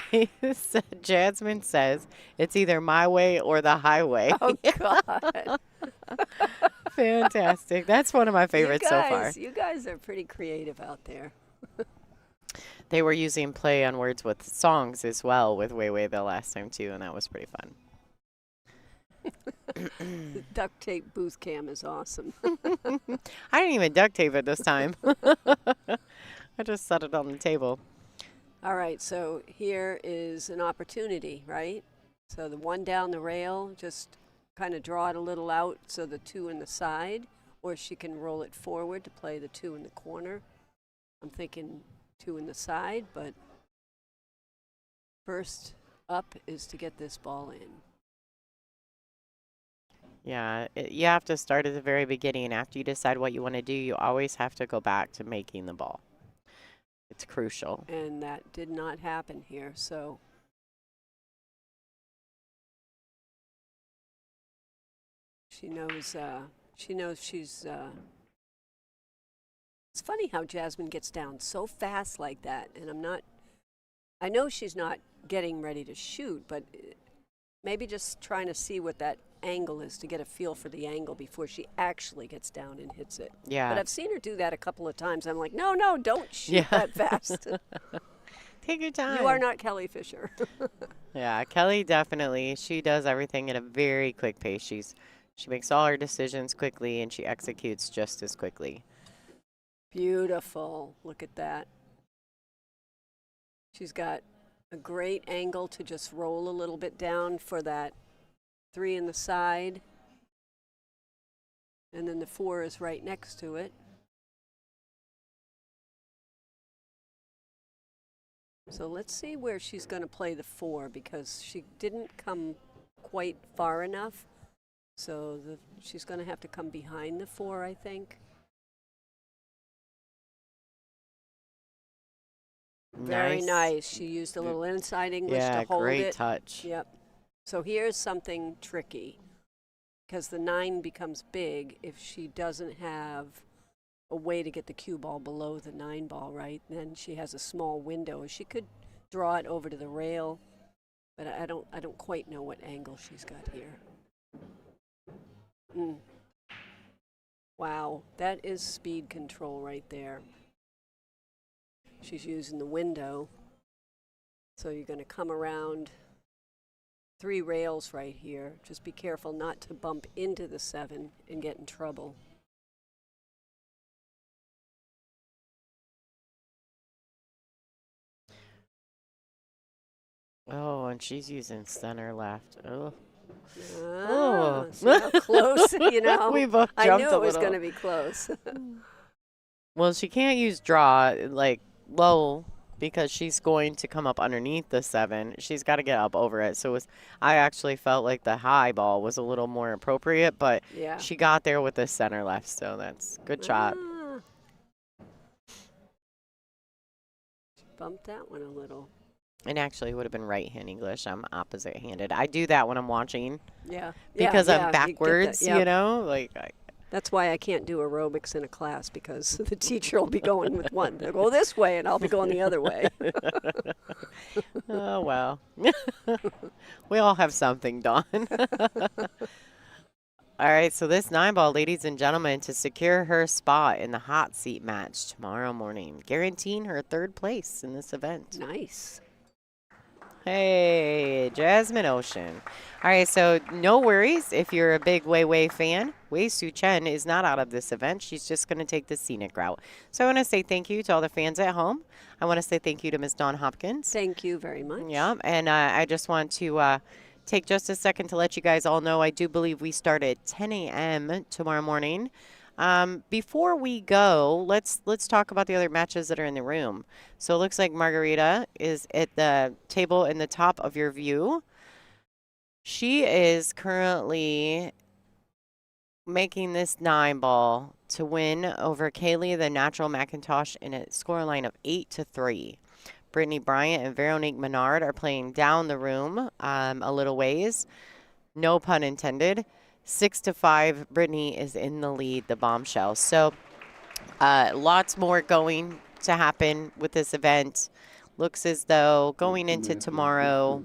said, Jasmin says, it's either my way or the highway. Oh, God. Fantastic. That's one of my favorites so far. You guys are pretty creative out there. They were using play on words with songs as well with Wei Wei the last time, too, and that was pretty fun. The duct tape booth cam is awesome. I didn't even duct tape it this time. I just set it on the table. All right, so here is an opportunity, right? So the 1 down the rail, just kind of draw it a little out so the 2 in the side, or she can roll it forward to play the 2 in the corner. I'm thinking 2 in the side, but first up is to get this ball in. Yeah, you have to start at the very beginning. After you decide what you want to do, you always have to go back to making the ball. It's crucial. And that did not happen here, so. She knows she's, it's funny how Jasmin gets down so fast like that, and I know she's not getting ready to shoot, but maybe just trying to see what that angle is to get a feel for the angle before she actually gets down and hits it. Yeah. But I've seen her do that a couple of times. I'm like, no, don't shoot that fast. Take your time. You are not Kelly Fisher. Yeah, Kelly definitely. She does everything at a very quick pace. She makes all her decisions quickly, and she executes just as quickly. Beautiful. Look at that. She's got a great angle to just roll a little bit down for that 3 in the side. And then the 4 is right next to it. So let's see where she's going to play the 4 because she didn't come quite far enough. So she's going to have to come behind the 4, I think. Very nice. She used a little inside English to hold it. Yeah, great touch. Yep. So here's something tricky because the 9 becomes big if she doesn't have a way to get the cue ball below the 9 ball, right? Then she has a small window. She could draw it over to the rail, but I don't quite know what angle she's got here. Wow, that is speed control right there. She's using the window. So you're going to come around 3 rails right here. Just be careful not to bump into the 7 and get in trouble. Oh, and she's using center left. Oh. See how close, you know. We both jumped I knew it was little. going to be close. Well, she can't use draw like low because she's going to come up underneath the 7. She's got to get up over it. So I actually felt like the high ball was a little more appropriate, but yeah. She got there with the center left, so that's good shot. She bumped that one a little. And actually, it would have been right-hand English. I'm opposite-handed. I do that when I'm watching. Yeah. Because I'm backwards, you know? That's why I can't do aerobics in a class because the teacher will be going with one. They'll go this way, and I'll be going the other way. Oh, well. We all have something, Dawn. All right, so this 9-ball, ladies and gentlemen, to secure her spot in the hot seat match tomorrow morning, guaranteeing her 3rd place in this event. Nice. Hey, Jasmin Ouschan. All right, so no worries if you're a big Wei Wei fan. Chien is not out of this event. She's just going to take the scenic route. So I want to say thank you to all the fans at home. I want to say thank you to Ms. Dawn Hopkins. Thank you very much. Yeah, and I just want to take just a second to let you guys all know I do believe we start at 10 a.m. tomorrow morning. Before we go, let's talk about the other matches that are in the room. So it looks like Margarita is at the table in the top of your view. She is currently making this 9-ball to win over Kaylee the Natural McIntosh in a scoreline of 8-3. Brittany Bryant and Veronique Menard are playing down the room a little ways. No pun intended. 6-5, Brittany is in the lead, the bombshell. So lots more going to happen with this event. Looks as though going into tomorrow,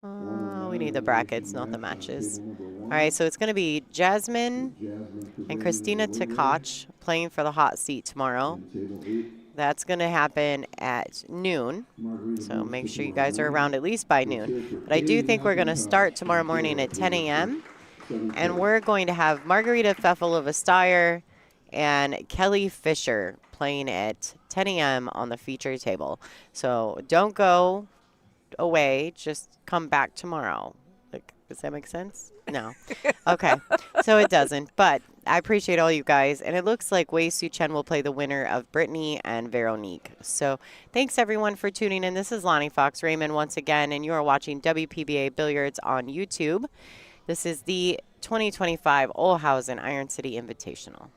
we need the brackets, not the matches. All right, so it's going to be Jasmin and Christina Tkach playing for the hot seat tomorrow. That's going to happen at noon, so make sure you guys are around at least by noon. But I do think we're going to start tomorrow morning at 10 a.m., and we're going to have Margarita Pfeffelova-Steyer and Kelly Fisher playing at 10 a.m. on the feature table. So don't go away. Just come back tomorrow. Like, does that make sense? No. Okay. So it doesn't. But I appreciate all you guys. And it looks like Chien will play the winner of Brittany and Veronique. So thanks, everyone, for tuning in. This is Lonnie Fox Raymond once again, and you are watching WPBA Billiards on YouTube. This is the 2025 Olhausen Iron City Invitational.